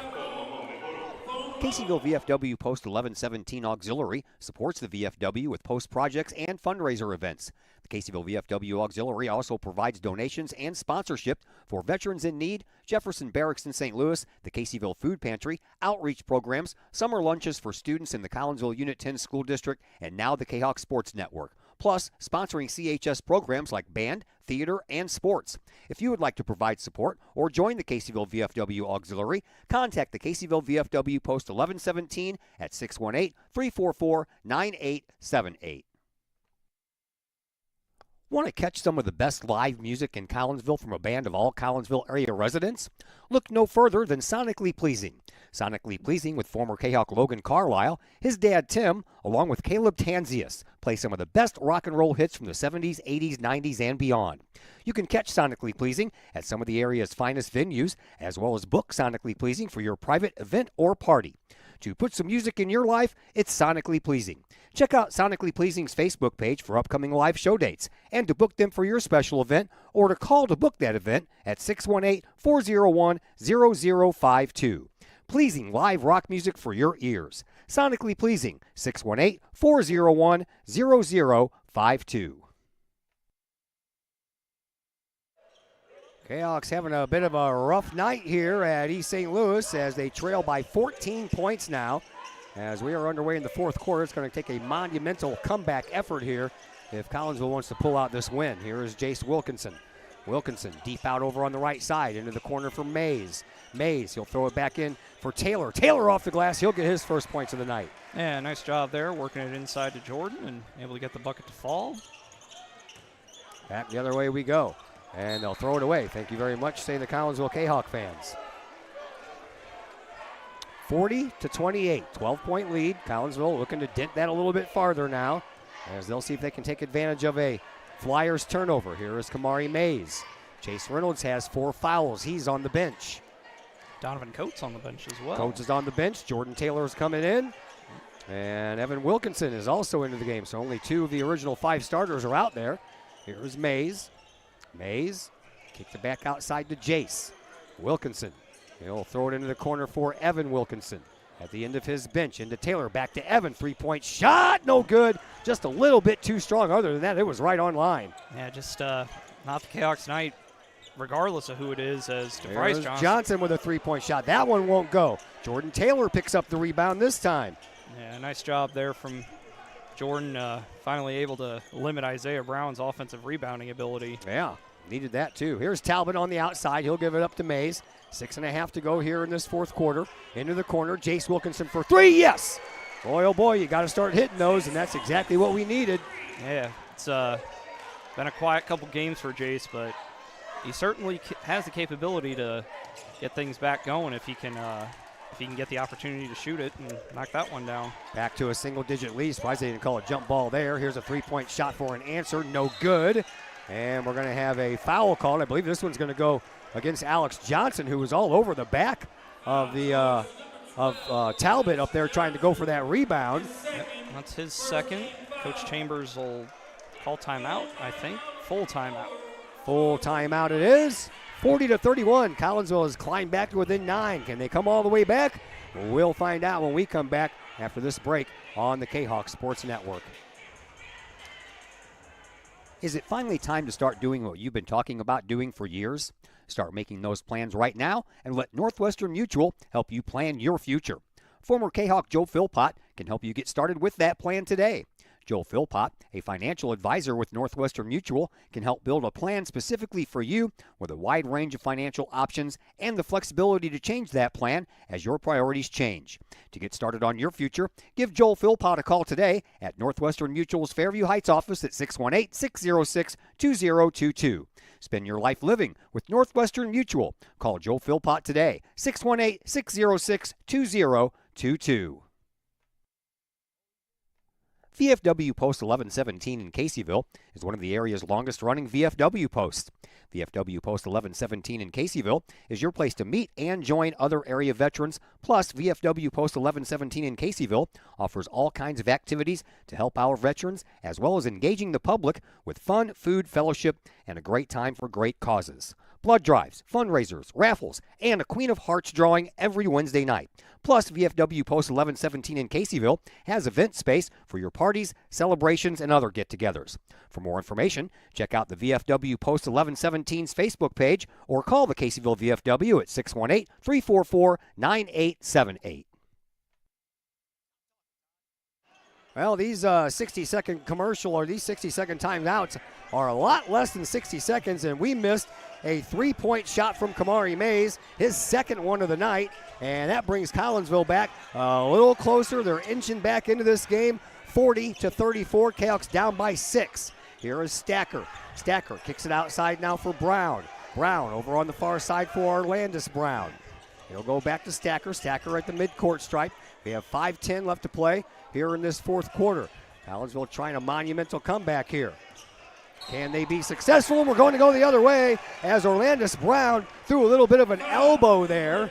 Caseyville VFW Post 1117 Auxiliary supports the VFW with post projects and fundraiser events. The Caseyville VFW Auxiliary also provides donations and sponsorship for veterans in need, Jefferson Barracks in St. Louis, the Caseyville Food Pantry, outreach programs, summer lunches for students in the Collinsville Unit 10 School District, and now the Kahok Sports Network. Plus, sponsoring CHS programs like band, theater, and sports. If you would like to provide support or join the Caseyville VFW Auxiliary, contact the Caseyville VFW Post 1117 at 618-344-9878. Want to catch some of the best live music in Collinsville from a band of all Collinsville area residents? Look no further than Sonically Pleasing. Sonically Pleasing with former Kahok Logan Carlisle, his dad Tim, along with Caleb Tanzius, play some of the best rock and roll hits from the 70s, 80s, 90s, and beyond. You can catch Sonically Pleasing at some of the area's finest venues, as well as book Sonically Pleasing for your private event or party. To put some music in your life, it's Sonically Pleasing. Check out Sonically Pleasing's Facebook page for upcoming live show dates and to book them for your special event or to call to book that event at 618-401-0052. Pleasing live rock music for your ears. Sonically Pleasing, 618-401-0052. Kahawks having a bit of a rough night here at East St. Louis as they trail by 14 points now. As we are underway in the fourth quarter, it's going to take a monumental comeback effort here if Collinsville wants to pull out this win. Here is Jace Wilkinson. Wilkinson deep out over on the right side into the corner for Mays. Mays, he'll throw it back in for Taylor. Taylor off the glass. He'll get his first points of the night. Yeah, nice job there, working it inside to Jordan and able to get the bucket to fall. Back the other way we go. And they'll throw it away. Thank you very much, say the Collinsville Kahawk fans. 40-28, 12-point lead. Collinsville looking to dent that a little bit farther now as they'll see if they can take advantage of a Flyers turnover. Here is Kamari Mays. Chase Reynolds has 4 fouls. He's on the bench. Donovan Coates on the bench as well. Coates is on the bench. Jordan Taylor is coming in. And Evan Wilkinson is also into the game. So only 2 of the original 5 starters are out there. Here's Mays. Mays kicked it back outside to Jace. Wilkinson. He'll throw it into the corner for Evan Wilkinson. At the end of his bench, into Taylor, back to Evan. 3-point shot, no good. Just a little bit too strong. Other than that, it was right on line. Yeah, just not the Kahawks night, regardless of who it is, as DeVries Johnson with a 3-point shot. That one won't go. Jordan Taylor picks up the rebound this time. Yeah, nice job there from Jordan, finally able to limit Isaiah Brown's offensive rebounding ability. Yeah, needed that too. Here's Talbot on the outside. He'll give it up to Mays. 6.5 to go here in this fourth quarter. Into the corner, Jace Wilkinson for 3, yes! Boy, oh boy, you got to start hitting those, and that's exactly what we needed. Yeah, it's been a quiet couple games for Jace, but he certainly has the capability to get things back going if he can get the opportunity to shoot it and knock that one down. Back to a single-digit lead. Surprised they didn't call a jump ball there. Here's a 3-point shot for an answer. No good. And we're going to have a foul call. I believe this one's going to go against Alex Johnson, who was all over the back of the Talbot up there trying to go for that rebound. Yep, that's his second. Coach Chambers will call timeout, I think. Full timeout. Full timeout it is. 40-31. Collinsville has climbed back to within 9. Can they come all the way back? We'll find out when we come back after this break on the Kahawk Sports Network. Is it finally time to start doing what you've been talking about doing for years? Start making those plans right now and let Northwestern Mutual help you plan your future. Former Kahawk Joe Philpott can help you get started with that plan today. Joe Philpott, a financial advisor with Northwestern Mutual, can help build a plan specifically for you with a wide range of financial options and the flexibility to change that plan as your priorities change. To get started on your future, give Joel Philpott a call today at Northwestern Mutual's Fairview Heights office at 618-606-2022. Spend your life living with Northwestern Mutual. Call Joel Philpott today, 618-606-2022. VFW Post 1117 in Caseyville is one of the area's longest-running VFW posts. VFW Post 1117 in Caseyville is your place to meet and join other area veterans. Plus, VFW Post 1117 in Caseyville offers all kinds of activities to help our veterans, as well as engaging the public with fun, food, fellowship, and a great time for great causes. Blood drives, fundraisers, raffles, and a Queen of Hearts drawing every Wednesday night. Plus, VFW Post 1117 in Caseyville has event space for your parties, celebrations, and other get-togethers. For more information, check out the VFW Post 1117's Facebook page or call the Caseyville VFW at 618-344-9878. Well, these 60-second commercial or these 60-second timeouts are a lot less than 60 seconds, and we missed a 3-point shot from Kamari Mays, his second one of the night, and that brings Collinsville back a little closer. They're inching back into this game, 40-34. Kahawks down by 6. Here is Stacker. Stacker kicks it outside now for Brown. Brown over on the far side for Orlandis Brown. He'll go back to Stacker. Stacker at the midcourt stripe. We have 5:10 left to play here in this fourth quarter. Collinsville trying a monumental comeback here. Can they be successful? We're going to go the other way as Orlandis Brown threw a little bit of an elbow there,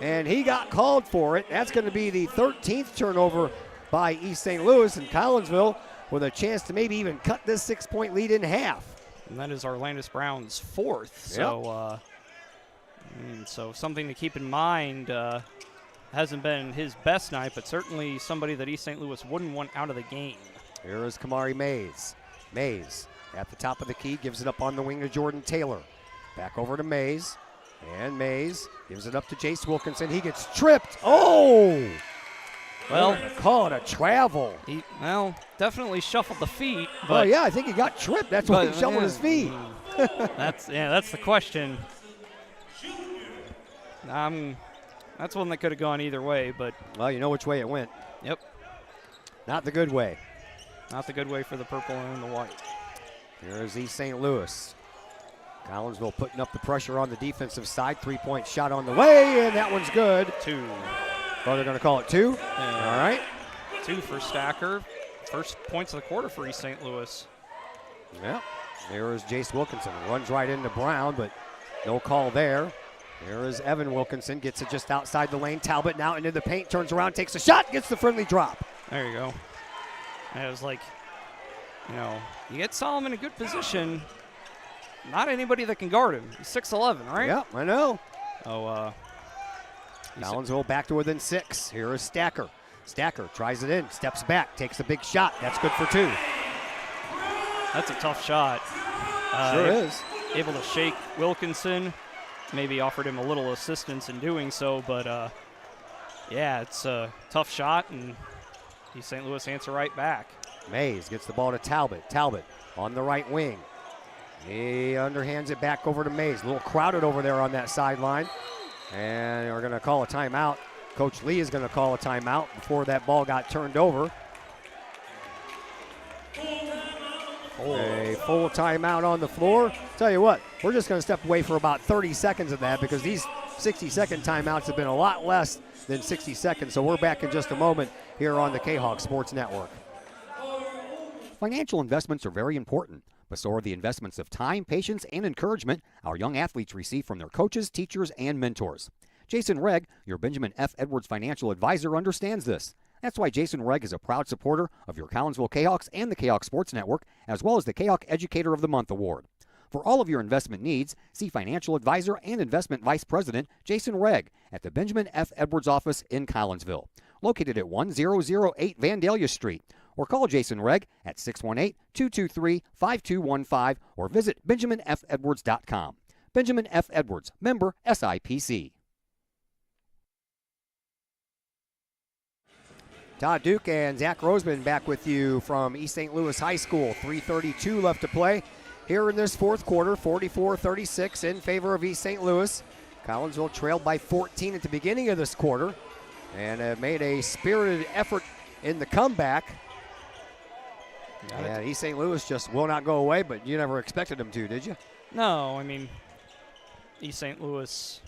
and he got called for it. That's going to be the 13th turnover by East St. Louis, and Collinsville with a chance to maybe even cut this 6-point lead in half. And that is Orlandis Brown's fourth. Yep. So something to keep in mind. Hasn't been his best night, but certainly somebody that East St. Louis wouldn't want out of the game. Here is Kamari Mays. Mays at the top of the key, gives it up on the wing to Jordan Taylor. Back over to Mays, and Mays gives it up to Jace Wilkinson. He gets tripped. Oh! Well, call it a travel. He definitely shuffled the feet. Oh But yeah, I think he got tripped. That's why he shuffled his feet. that's the question. That's one that could have gone either way, but well, you know which way it went. Yep. Not the good way. Not the good way for the purple and the white. Here's East St. Louis. Collinsville putting up the pressure on the defensive side. 3-point shot on the way, and that one's good. 2. Oh, they're going to call it 2? All right. 2 for Stacker. First points of the quarter for East St. Louis. Yep. There is Jace Wilkinson. Runs right into Brown, but no call there. There is Evan Wilkinson. Gets it just outside the lane. Talbot now into the paint. Turns around, takes a shot, gets the friendly drop. There you go. And it was like, you get Solomon in a good position. Not anybody that can guard him. He's 6'11", right? Yep, I know. Oh, Collinsville back to within 6. Here is Stacker. Stacker tries it in, steps back, takes a big shot. That's good for 2. That's a tough shot. Sure is. Able to shake Wilkinson. Maybe offered him a little assistance in doing so, but yeah, it's a tough shot, and East St. Louis answer right back. Mays gets the ball to Talbot. Talbot on the right wing. He underhands it back over to Mays. A little crowded over there on that sideline. And we're going to call a timeout. Coach Lee is going to call a timeout before that ball got turned over. A full timeout on the floor. Tell you what, we're just going to step away for about 30 seconds of that because these 60-second timeouts have been a lot less than 60 seconds. So we're back in just a moment here on the Kahok Sports Network. Financial investments are very important, but so are the investments of time, patience, and encouragement our young athletes receive from their coaches, teachers, and mentors. Jason Regg, your Benjamin F. Edwards financial advisor, understands this. That's why Jason Regg is a proud supporter of your Collinsville Kahawks and the Kahok Sports Network, as well as the Kahok Educator of the Month Award. For all of your investment needs, see financial advisor and investment vice president Jason Regg at the Benjamin F. Edwards office in Collinsville, located at 1008 Vandalia Street, or call Jason Regg at 618-223-5215 or visit benjaminfedwards.com. Benjamin F. Edwards, member SIPC. Todd Duke and Zach Roseman back with you from East St. Louis High School. 3:32 left to play here in this fourth quarter. 44-36 in favor of East St. Louis. Collinsville trailed by 14 at the beginning of this quarter and have made a spirited effort in the comeback. And East St. Louis just will not go away, but you never expected them to, did you? No, I mean, East St. Louis,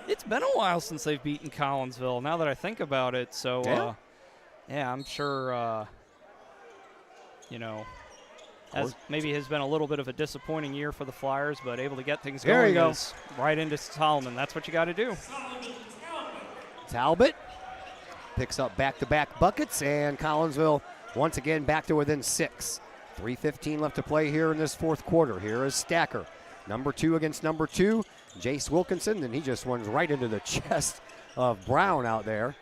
it's been a while since they've beaten Collinsville, now that I think about it. So, yeah, I'm sure, maybe has been a little bit of a disappointing year for the Flyers, but able to get things going. There you go. Right into Solomon. That's what you got to do. Talbot picks up back-to-back buckets, and Collinsville once again back to within 6. 3:15 left to play here in this fourth quarter. Here is Stacker. Number 2 against number 2, Jace Wilkinson, and he just runs right into the chest of Brown out there.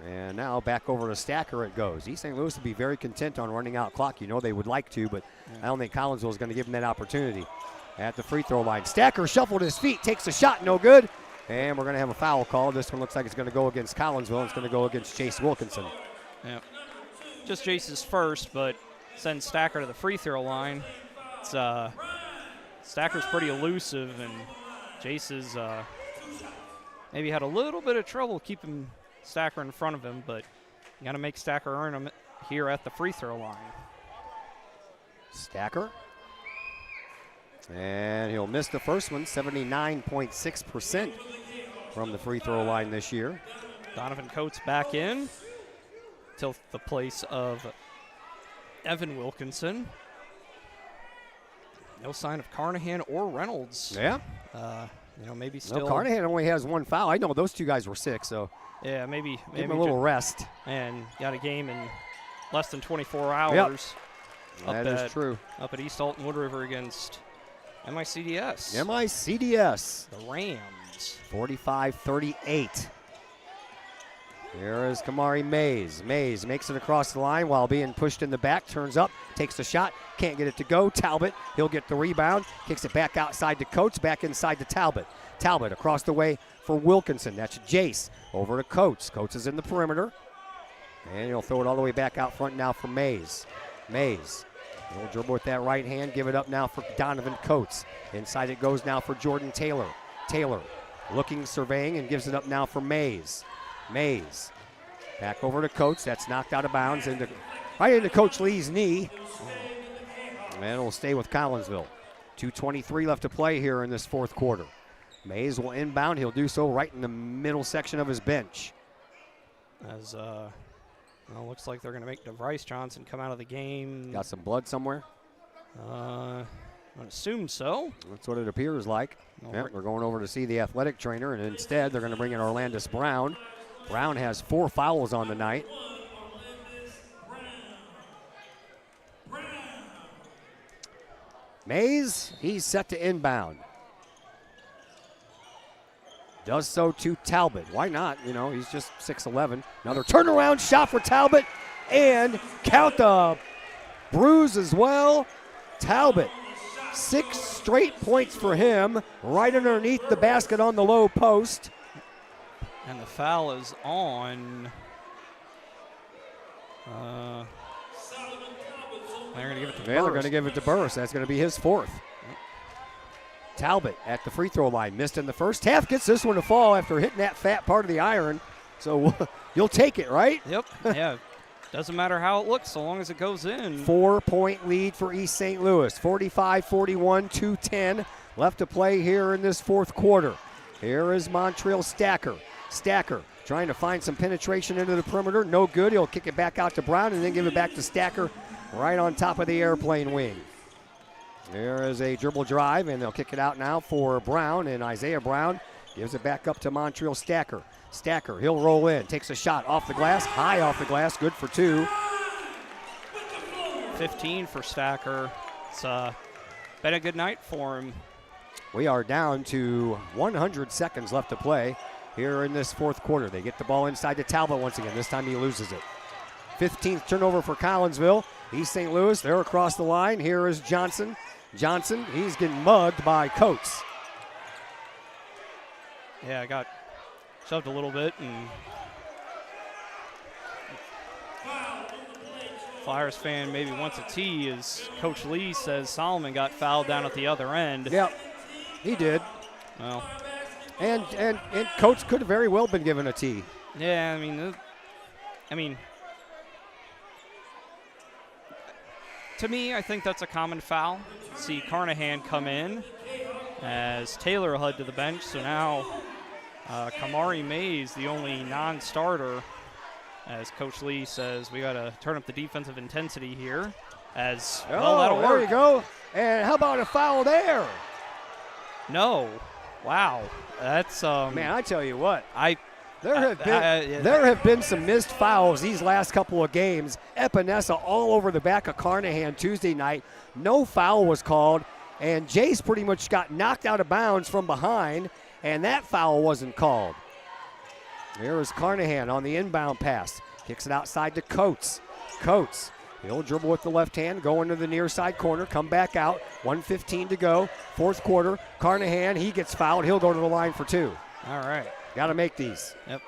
And now back over to Stacker it goes. East St. Louis would be very content on running out clock. You know they would like to, but I don't think Collinsville is going to give them that opportunity. At the free throw line, Stacker shuffled his feet, takes a shot, no good. And we're going to have a foul call. This one looks like it's going to go against Collinsville. It's going to go against Jace Wilkinson. Yeah, just Jace's first, but sends Stacker to the free throw line. It's Stacker's pretty elusive, and Jace is maybe had a little bit of trouble keeping Stacker in front of him, but you got to make Stacker here at the free throw line. Stacker. And he'll miss the first one, 79.6% from the free throw line this year. Donovan Coates back in till the place of Evan Wilkinson. No sign of Carnahan or Reynolds. Yeah. Maybe still. No, Carnahan only has one foul. I know those two guys were sick, so yeah, maybe give him a little rest. And got a game in less than 24 hours. Yep. That is true. Up at East Alton Wood River against MICDS. MICDS. The Rams. 45-38. Here is Kamari Mays. Mays makes it across the line while being pushed in the back. Turns up, takes the shot, can't get it to go. Talbot, he'll get the rebound. Kicks it back outside to Coates, back inside to Talbot. Talbot across the way for Wilkinson. That's Jace. Over to Coates. Coates is in the perimeter. And he'll throw it all the way back out front now for Mays. Mays. He'll dribble with that right hand. Give it up now for Donovan Coates. Inside it goes now for Jordan Taylor. Taylor looking, surveying, and gives it up now for Mays. Mays. Back over to Coates. That's knocked out of bounds right into Coach Lee's knee. And it'll stay with Collinsville. 2:23 left to play here in this fourth quarter. Mays will inbound. He'll do so right in the middle section of his bench. As looks like they're going to make DeVrice Johnson come out of the game. Got some blood somewhere? I would assume so. That's what it appears like. Yep, they're going over to see the athletic trainer, and instead they're going to bring in Orlandis Brown. Brown has 4 fouls on the night. Mays, he's set to inbound. Does so to Talbot. Why not? He's just 6'11". Another turnaround shot for Talbot, and count the bruise as well. Talbot, 6 straight points for him, right underneath the basket on the low post. And the foul is on. They're going to give it to Burris. They're going to give it to Burris. That's going to be his 4th. Talbot at the free throw line. Missed in the first half. Gets this one to fall after hitting that fat part of the iron. So you'll take it, right? Yep. Yeah. Doesn't matter how it looks so long as it goes in. 4-point lead for East St. Louis. 45-41, 2:10 left to play here in this fourth quarter. Here is Montreal Stacker. Stacker trying to find some penetration into the perimeter. No good. He'll kick it back out to Brown and then give it back to Stacker right on top of the airplane wing. There is a dribble drive, and they'll kick it out now for Brown, and Isaiah Brown gives it back up to Montreal Stacker. Stacker, he'll roll in, takes a shot off the glass, high off the glass, good for 2. 15 for Stacker. It's been a good night for him. We are down to 100 seconds left to play here in this fourth quarter. They get the ball inside to Talbot once again. This time he loses it. 15th turnover for Collinsville. East St. Louis, they're across the line. Here is Johnson. Johnson, he's getting mugged by Coates. Yeah, I got shoved a little bit, and Flyers fan maybe wants a tee, as Coach Lee says Solomon got fouled down at the other end. Yep, he did. Well, and Coates could have very well been given a tee. Yeah, I mean, to me, I think that's a common foul. See Carnahan come in as Taylor head to the bench. So now Kamari Mays, the only non-starter, as Coach Lee says, we got to turn up the defensive intensity here. That'll work. There you go. And how about a foul there? No. Wow. That's man, I tell you what. There have been some missed fouls these last couple of games. Epinesa all over the back of Carnahan Tuesday night. No foul was called, and Jace pretty much got knocked out of bounds from behind, and that foul wasn't called. There is Carnahan on the inbound pass. Kicks it outside to Coates. Coates, he'll dribble with the left hand, go into the near side corner, come back out. 1:15 to go, fourth quarter. Carnahan, he gets fouled. He'll go to the line for 2. All right. Got to make these. Yep.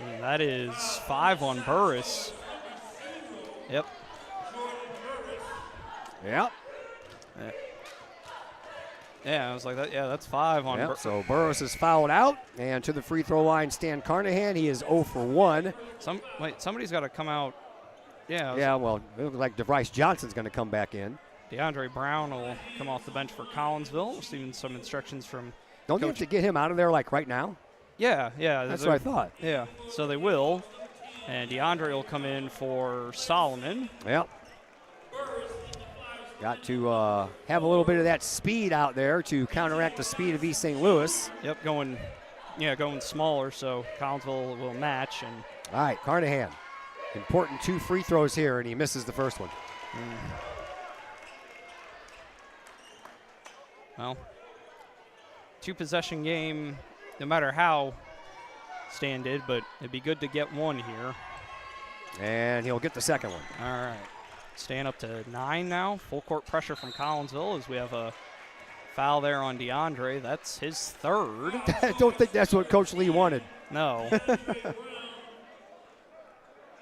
And that is 5 on Burris. Yep. Yep. Yeah, I was like that. Yeah, that's 5 on. Yep. So Burris is fouled out, and to the free throw line, Stan Carnahan. He is 0 for 1. Somebody's got to come out Yeah. Yeah, well, it looks like DeVrice Johnson's going to come back in. DeAndre Brown will come off the bench for Collinsville, receiving some instructions from Don't you have to get him out of there like right now? Yeah. That's what I thought. Yeah, so they will. And DeAndre will come in for Solomon. Yep. Got to have a little bit of that speed out there to counteract the speed of East St. Louis. Yep, going smaller, so Collinsville will match. And all right, Carnahan. Important 2 free throws here, and he misses the first one. Well, 2-possession game, no matter how Stan did, but it'd be good to get one here. And he'll get the second one. All right. Stan up to 9 now. Full court pressure from Collinsville as we have a foul there on DeAndre. That's his 3rd. I don't think that's what Coach Lee wanted. No.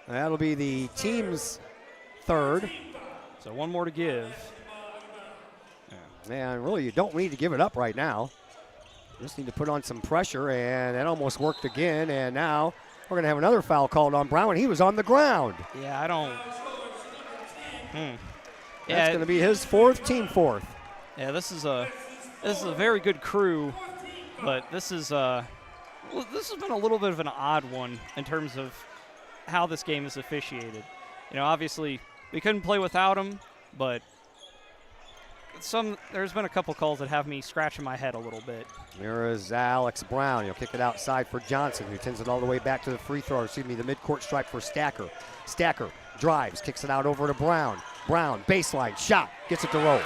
That'll be the team's 3rd. So 1 more to give. Man, really, you don't need to give it up right now. Just need to put on some pressure, and that almost worked again. And now we're going to have another foul called on Brown. He was on the ground. Yeah, I don't. That's going to be his 4th, team 4th. Yeah, this is a very good crew, but this has been a little bit of an odd one in terms of how this game is officiated. You know, obviously we couldn't play without him, but there's been a couple calls that have me scratching my head a little bit. There is Alex Brown. He'll kick it outside for Johnson, who tends it all the way back to the the midcourt stripe for Stacker. Stacker drives, kicks it out over to Brown. Brown, baseline, shot, gets it to roll.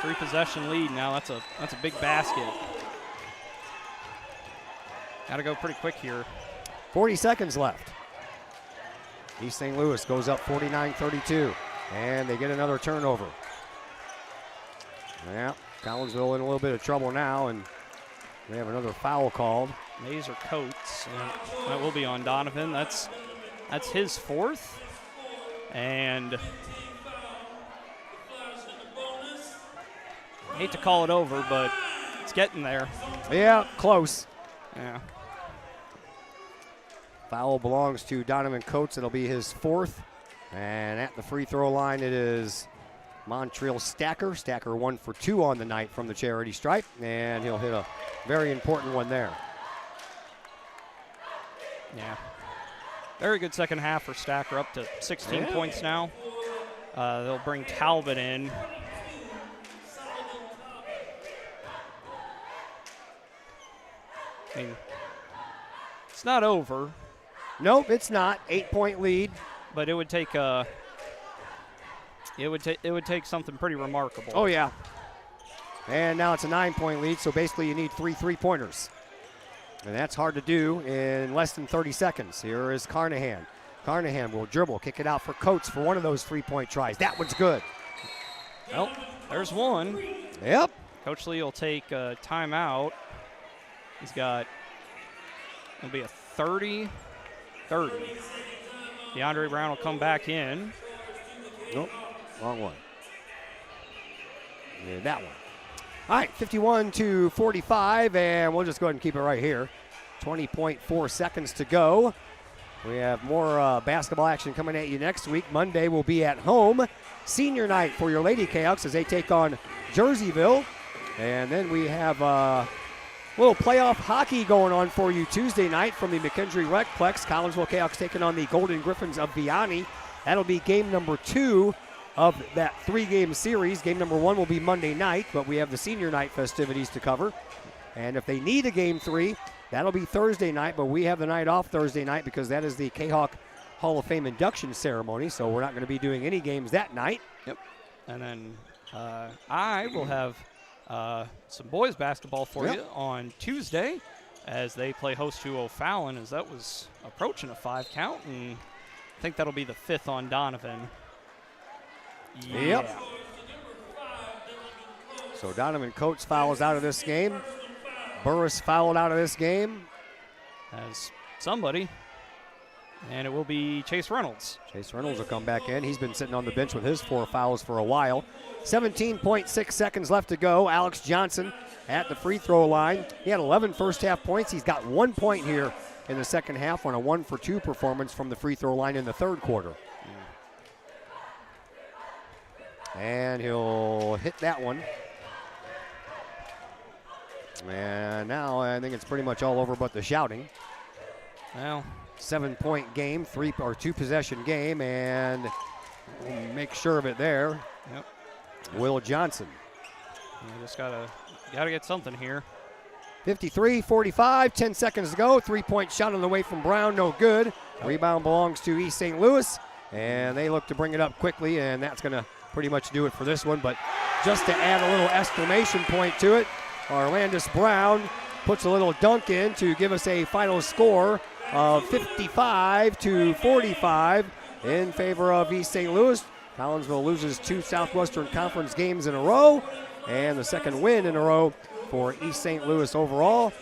3-possession lead now. That's a big basket. Got to go pretty quick here. 40 seconds left. East St. Louis goes up 49-32, and they get another turnover. Yeah, Collinsville in a little bit of trouble now, and they have another foul called. Mays or Coates. That will be on Donovan. That's his 4th. And I hate to call it over, but it's getting there. Yeah, close. Yeah. Foul belongs to Donovan Coates. It'll be his 4th. And at the free throw line, it is Montreal Stacker. Stacker 1 for 2 on the night from the charity stripe. And he'll hit a very important one there. Yeah. Very good second half for Stacker, up to 16 points now. They'll bring Talbot in. I mean, it's not over. Nope, it's not. 8-point lead. But it would take something pretty remarkable. Oh yeah. And now it's a 9-point lead, so basically you need 3 3-pointers. And that's hard to do in less than 30 seconds. Here is Carnahan. Carnahan will dribble, kick it out for Coates for one of those 3-point tries. That one's good. Well, there's one. Yep. Coach Lee will take a timeout. It'll be a 30. DeAndre Brown will come back in. Nope, wrong one. Yeah, that one. All right, 51-45, and we'll just go ahead and keep it right here. 20.4 seconds to go. We have more basketball action coming at you next week. Monday will be at home. Senior night for your Lady Cahoks as they take on Jerseyville. And then we have a little playoff hockey going on for you Tuesday night from the McKendree Recplex. Collinsville Cahoks taking on the Golden Griffins of Vianney. That'll be game number 2 of that 3-game series. Game number 1 will be Monday night, but we have the senior night festivities to cover. And if they need a game 3, that'll be Thursday night, but we have the night off Thursday night because that is the Kahok Hall of Fame induction ceremony, so we're not going to be doing any games that night. Yep. And then I will have some boys basketball for you on Tuesday as they play host to O'Fallon, as that was approaching a 5 count, and I think that'll be the 5th on Donovan. Yeah. Yep. So Donovan Coates fouls out of this game. Burris fouled out of this game. As somebody. And it will be Chase Reynolds. Chase Reynolds will come back in. He's been sitting on the bench with his 4 fouls for a while. 17.6 seconds left to go. Alex Johnson at the free throw line. He had 11 first half points. He's got 1 point here in the second half on a 1-for-2 performance from the free throw line in the third quarter. And he'll hit that one. And now I think it's pretty much all over but the shouting. Well, 7-point game, 2-possession game, and we'll make sure of it there. Yep. Will Johnson. You just gotta get something here. 53-45, 10 seconds to go. 3-point shot on the way from Brown, no good. Rebound belongs to East St. Louis, and they look to bring it up quickly, and that's going to pretty much do it for this one. But just to add a little exclamation point to it, Orlandis Brown puts a little dunk in to give us a final score of 55-45 in favor of East St. Louis. Collinsville loses 2 Southwestern Conference games in a row, and the second win in a row for East St. Louis overall.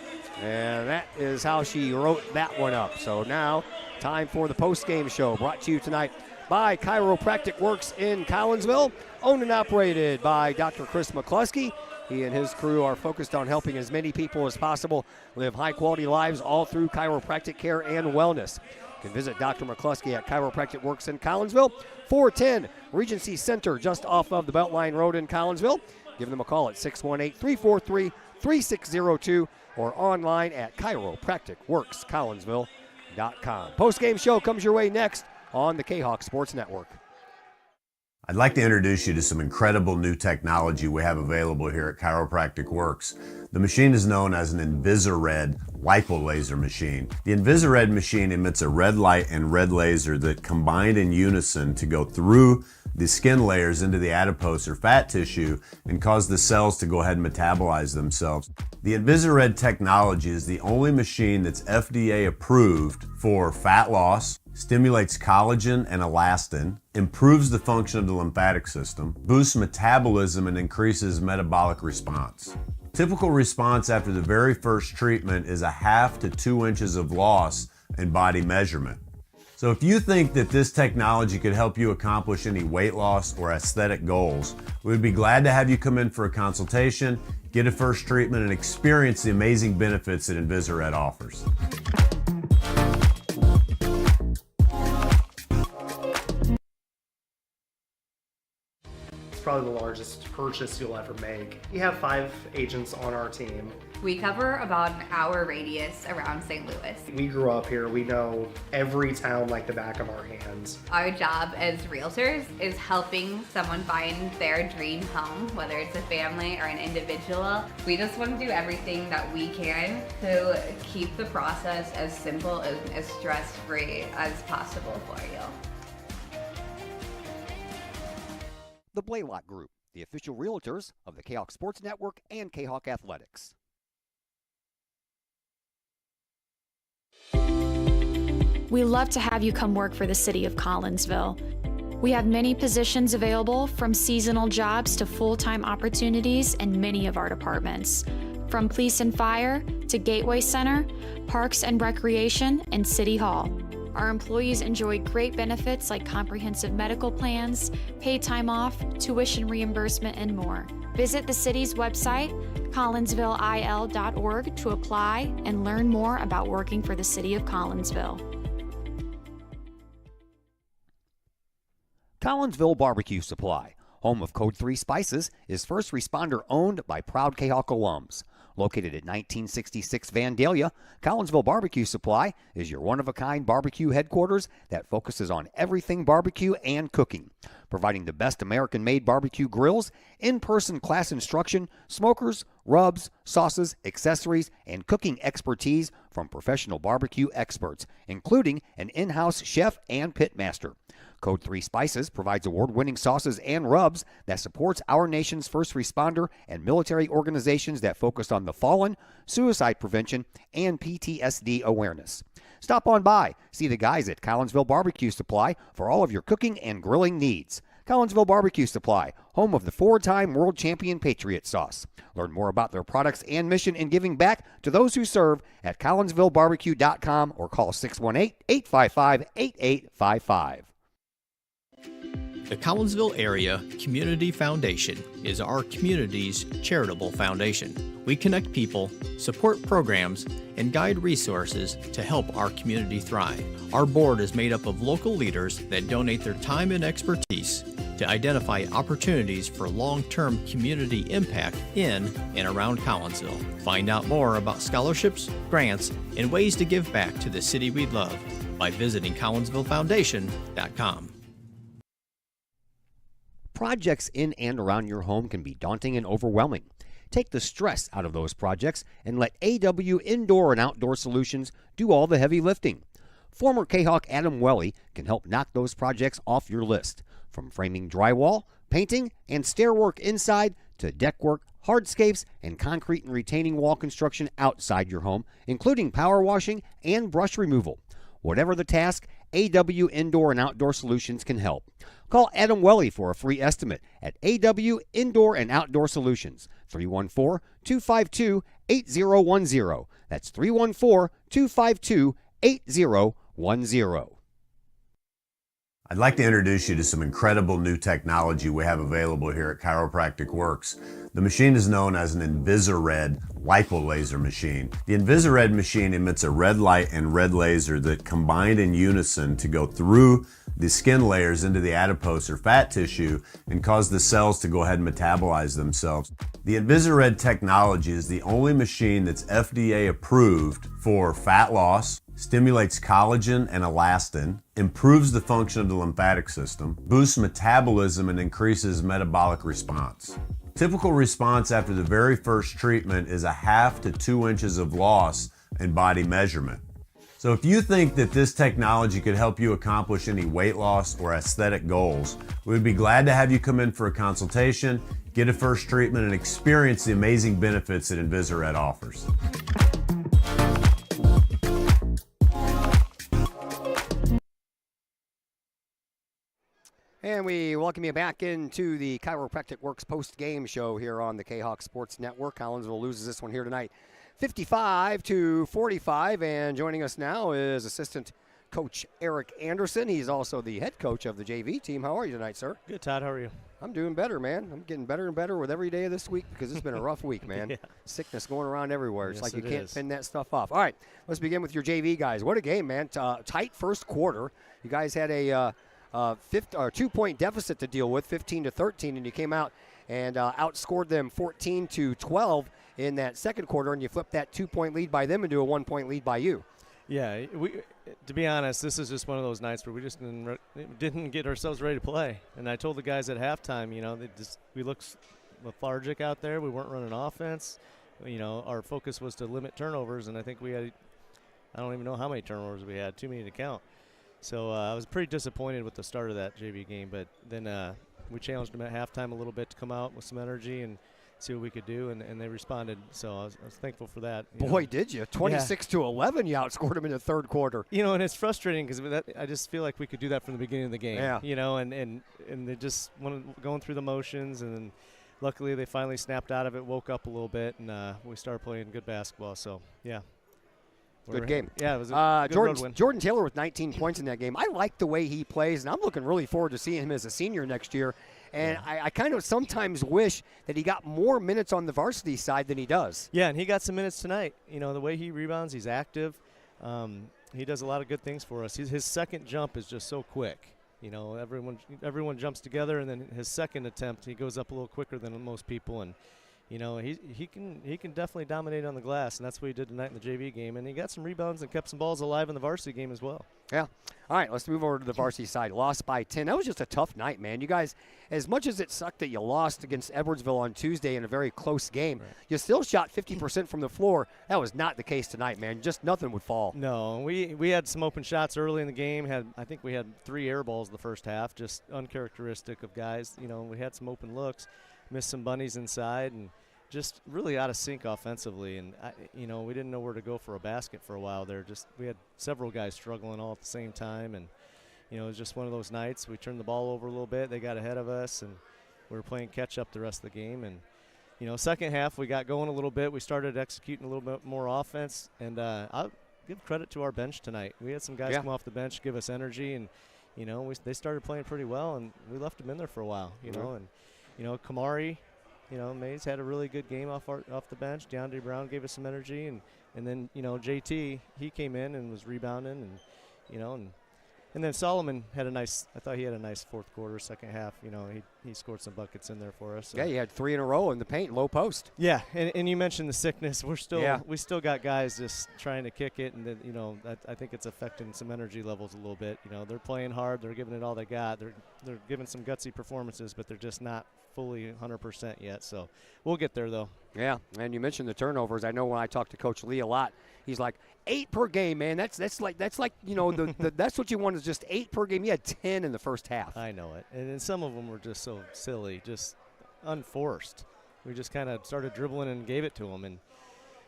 And that is how she wrote that one up. So now, time for the post-game show, brought to you tonight by Chiropractic Works in Collinsville, owned and operated by Dr. Chris McCluskey. He and his crew are focused on helping as many people as possible live high-quality lives all through chiropractic care and wellness. You can visit Dr. McCluskey at Chiropractic Works in Collinsville, 410 Regency Center, just off of the Beltline Road in Collinsville. Give them a call at 618-343-3602 or online at chiropracticworkscollinsville.com. Post-game show comes your way next on the Kahok Sports Network. I'd like to introduce you to some incredible new technology we have available here at Chiropractic Works. The machine is known as an Invisired lipolaser machine. The Invisired machine emits a red light and red laser that combine in unison to go through the skin layers into the adipose or fat tissue and cause the cells to go ahead and metabolize themselves. The Invisired technology is the only machine that's FDA approved for fat loss, stimulates collagen and elastin, improves the function of the lymphatic system, boosts metabolism, and increases metabolic response. Typical response after the very first treatment is 1/2 to 2 inches of loss in body measurement. So if you think that this technology could help you accomplish any weight loss or aesthetic goals, we'd be glad to have you come in for a consultation, get a first treatment, and experience the amazing benefits that Invisired offers. Probably the largest purchase you'll ever make. We have 5 agents on our team. We cover about an hour radius around St. Louis. We grew up here. We know every town like the back of our hands. Our job as realtors is helping someone find their dream home, whether it's a family or an individual. We just want to do everything that we can to keep the process as simple and as stress-free as possible for you. The Blaylock Group, the official realtors of the Kahok Sports Network and Kahok Athletics. We love to have you come work for the city of Collinsville. We have many positions available, from seasonal jobs to full-time opportunities in many of our departments. From police and fire to Gateway Center, Parks and Recreation, and City Hall. Our employees enjoy great benefits like comprehensive medical plans, paid time off, tuition reimbursement, and more. Visit the city's website, collinsvilleil.org, to apply and learn more about working for the city of Collinsville. Collinsville Barbecue Supply, home of Code 3 Spices, is first responder owned by proud Kahok alums. Located at 1966 Vandalia, Collinsville Barbecue Supply is your one-of-a-kind barbecue headquarters that focuses on everything barbecue and cooking, providing the best American-made barbecue grills, in-person class instruction, smokers, rubs, sauces, accessories, and cooking expertise from professional barbecue experts, including an in-house chef and pitmaster. Code 3 Spices provides award-winning sauces and rubs that supports our nation's first responder and military organizations that focus on the fallen, suicide prevention, and PTSD awareness. Stop on by, see the guys at Collinsville Barbecue Supply for all of your cooking and grilling needs. Collinsville Barbecue Supply, home of the 4-time world champion Patriot Sauce. Learn more about their products and mission in giving back to those who serve at collinsvillebarbecue.com or call 618-855-8855. The Collinsville Area Community Foundation is our community's charitable foundation. We connect people, support programs, and guide resources to help our community thrive. Our board is made up of local leaders that donate their time and expertise to identify opportunities for long-term community impact in and around Collinsville. Find out more about scholarships, grants, and ways to give back to the city we love by visiting collinsvillefoundation.com. Projects in and around your home can be daunting and overwhelming. Take the stress out of those projects and let AW Indoor and Outdoor Solutions do all the heavy lifting. Former Kahok Adam Welly can help knock those projects off your list. From framing drywall, painting, and stair work inside to deck work, hardscapes, and concrete and retaining wall construction outside your home, including power washing and brush removal. Whatever the task, AW Indoor and Outdoor Solutions can help. Call Adam Welly for a free estimate at AW Indoor and Outdoor Solutions, 314-252-8010. That's 314-252-8010. I'd like to introduce you to some incredible new technology we have available here at Chiropractic Works. The machine is known as an Invisired lipolaser machine. The Invisired machine emits a red light and red laser that combine in unison to go through the skin layers into the adipose or fat tissue and cause the cells to go ahead and metabolize themselves. The Invisired technology is the only machine that's FDA approved for fat loss, stimulates collagen and elastin, improves the function of the lymphatic system, boosts metabolism, and increases metabolic response. Typical response after the very first treatment is 1/2 to 2 inches of loss in body measurement. So if you think that this technology could help you accomplish any weight loss or aesthetic goals, we'd be glad to have you come in for a consultation, get a first treatment, and experience the amazing benefits that Invisired offers. And we welcome you back into the Chiropractic Works post-game show here on the Kahok Sports Network. Collinsville loses this one here tonight, 55-45. And joining us now is assistant coach Eric Anderson. He's also the head coach of the JV team. How are you tonight, sir? Good, Todd. How are you? I'm doing better, man. I'm getting better and better with every day of this week because it's been a rough week, man. Yeah. Sickness going around everywhere. It's Yes, like you it can't is. pin that stuff off. All right, let's begin with your JV guys. What a game, man. Tight first quarter. You guys had a 2-point deficit to deal with, 15-13, and you came out and outscored them 14-12 in that second quarter, and you flipped that 2-point lead by them into a 1-point lead by you. Yeah, to be honest, this is just one of those nights where we just didn't get ourselves ready to play. And I told the guys at halftime, we looked lethargic out there. We weren't running offense. Our focus was to limit turnovers, and I think we had, I don't even know how many turnovers we had, too many to count. So I was pretty disappointed with the start of that JV game, but then we challenged them at halftime a little bit to come out with some energy and see what we could do, and they responded. So I was thankful for that. Boy, did you. 26-11, you outscored them in the third quarter. And it's frustrating because I just feel like we could do that from the beginning of the game. Yeah. And they just going through the motions, and then luckily they finally snapped out of it, woke up a little bit, and we started playing good basketball. So, yeah. Good game. Yeah, it was a good road win. Jordan Taylor with 19 points in that game. I like the way he plays, and I'm looking really forward to seeing him as a senior next year. And I kind of sometimes wish that he got more minutes on the varsity side than he does. Yeah, and he got some minutes tonight. The way he rebounds, he's active. He does a lot of good things for us. His second jump is just so quick. Everyone jumps together, and then his second attempt, he goes up a little quicker than most people. And he can definitely dominate on the glass, and that's what he did tonight in the JV game. And he got some rebounds and kept some balls alive in the varsity game as well. Yeah. All right, let's move over to the varsity side. Lost by 10. That was just a tough night, man. You guys, as much as it sucked that you lost against Edwardsville on Tuesday in a very close game, you still shot 50% from the floor. That was not the case tonight, man. Just nothing would fall. No, we had some open shots early in the game. I think we had 3 air balls the first half, just uncharacteristic of guys. We had some open looks, missed some bunnies inside, and just really out of sync offensively, and we didn't know where to go for a basket for a while there. We had several guys struggling all at the same time, and it was just one of those nights. We turned the ball over a little bit. They got ahead of us, and we were playing catch up the rest of the game. And second half we got going a little bit. We started executing a little bit more offense, and I'll give credit to our bench tonight. We had some guys come off the bench, give us energy, and they started playing pretty well, and we left them in there for a while, you know. And, Kamari, Mays had a really good game off the bench. DeAndre Brown gave us some energy, and then, JT, he came in and was rebounding, and then Solomon had I thought he had a nice fourth quarter, second half. He scored some buckets in there for us. So. Yeah, he had 3 in a row in the paint, low post. Yeah, and you mentioned the sickness. We still got guys just trying to kick it, and then, I think it's affecting some energy levels a little bit. They're playing hard, they're giving it all they got. They're giving some gutsy performances, but they're just not fully 100% yet. So we'll get there though. Yeah, and you mentioned the turnovers. I know when I talk to Coach Lee a lot, he's like 8 per game, man. That's like that's what you want is just 8 per game. You had 10 in the first half. I know it, and then some of them were just so silly, just unforced. We just kind of started dribbling and gave it to them, and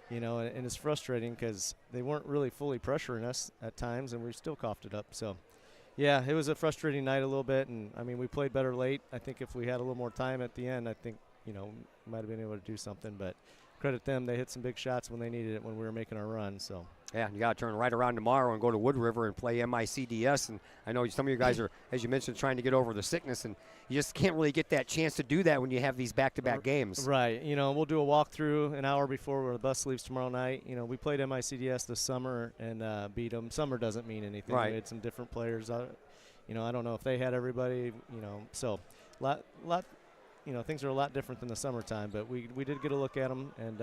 and it's frustrating because they weren't really fully pressuring us at times, and we still coughed it up. So. Yeah, it was a frustrating night a little bit, and, we played better late. I think if we had a little more time at the end, I think, we might have been able to do something. But credit them. They hit some big shots when they needed it when we were making our run. So. Yeah, you got to turn right around tomorrow and go to Wood River and play MICDS. And I know some of you guys are, as you mentioned, trying to get over the sickness, and you just can't really get that chance to do that when you have these back-to-back games. Right. We'll do a walkthrough an hour before the bus leaves tomorrow night. We played MICDS this summer and beat them. Summer doesn't mean anything. Right. We had some different players. I don't know if they had everybody. So things are a lot different than the summertime. But we did get a look at them, and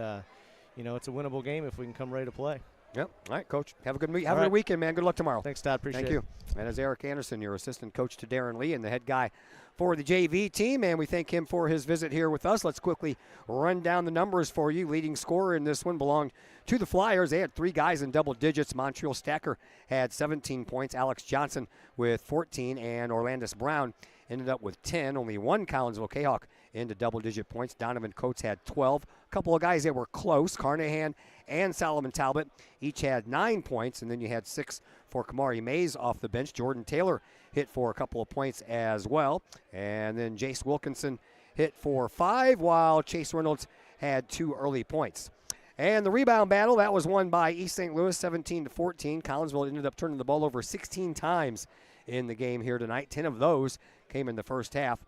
it's a winnable game if we can come ready to play. Yep. All right, Coach. Have a good weekend, man. Good luck tomorrow. Thanks, Todd. Appreciate it. Thank you. And as Eric Anderson, your assistant coach to Darren Lee and the head guy for the JV team, and we thank him for his visit here with us. Let's quickly run down the numbers for you. Leading scorer in this one belonged to the Flyers. They had 3 guys in double digits. Montreal Stacker had 17 points. Alex Johnson with 14, and Orlandis Brown ended up with 10. Only one Collinsville Kahok into double-digit points. Donovan Coates had 12. A couple of guys that were close, Carnahan and Solomon Talbot, each had 9 points, and then you had 6 for Kamari Mays off the bench. Jordan Taylor hit for a couple of points as well, and then Jace Wilkinson hit for 5, while Chase Reynolds had 2 early points. And the rebound battle, that was won by East St. Louis 17-14. Collinsville ended up turning the ball over 16 times in the game here tonight. 10 of those came in the first half.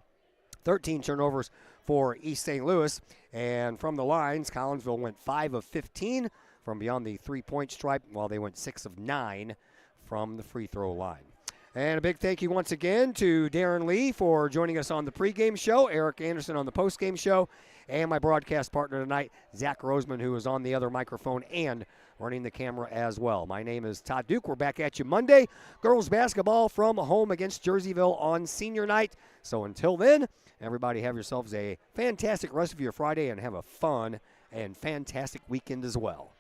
13 turnovers for East St. Louis. And from the lines, Collinsville went 5 of 15 from beyond the three-point stripe, while they went 6 of 9 from the free throw line. And a big thank you once again to Darren Lee for joining us on the pregame show, Eric Anderson on the postgame show, and my broadcast partner tonight, Zach Roseman, who is on the other microphone and running the camera as well. My name is Todd Duke. We're back at you Monday. Girls basketball from home against Jerseyville on senior night. So until then, everybody have yourselves a fantastic rest of your Friday and have a fun and fantastic weekend as well.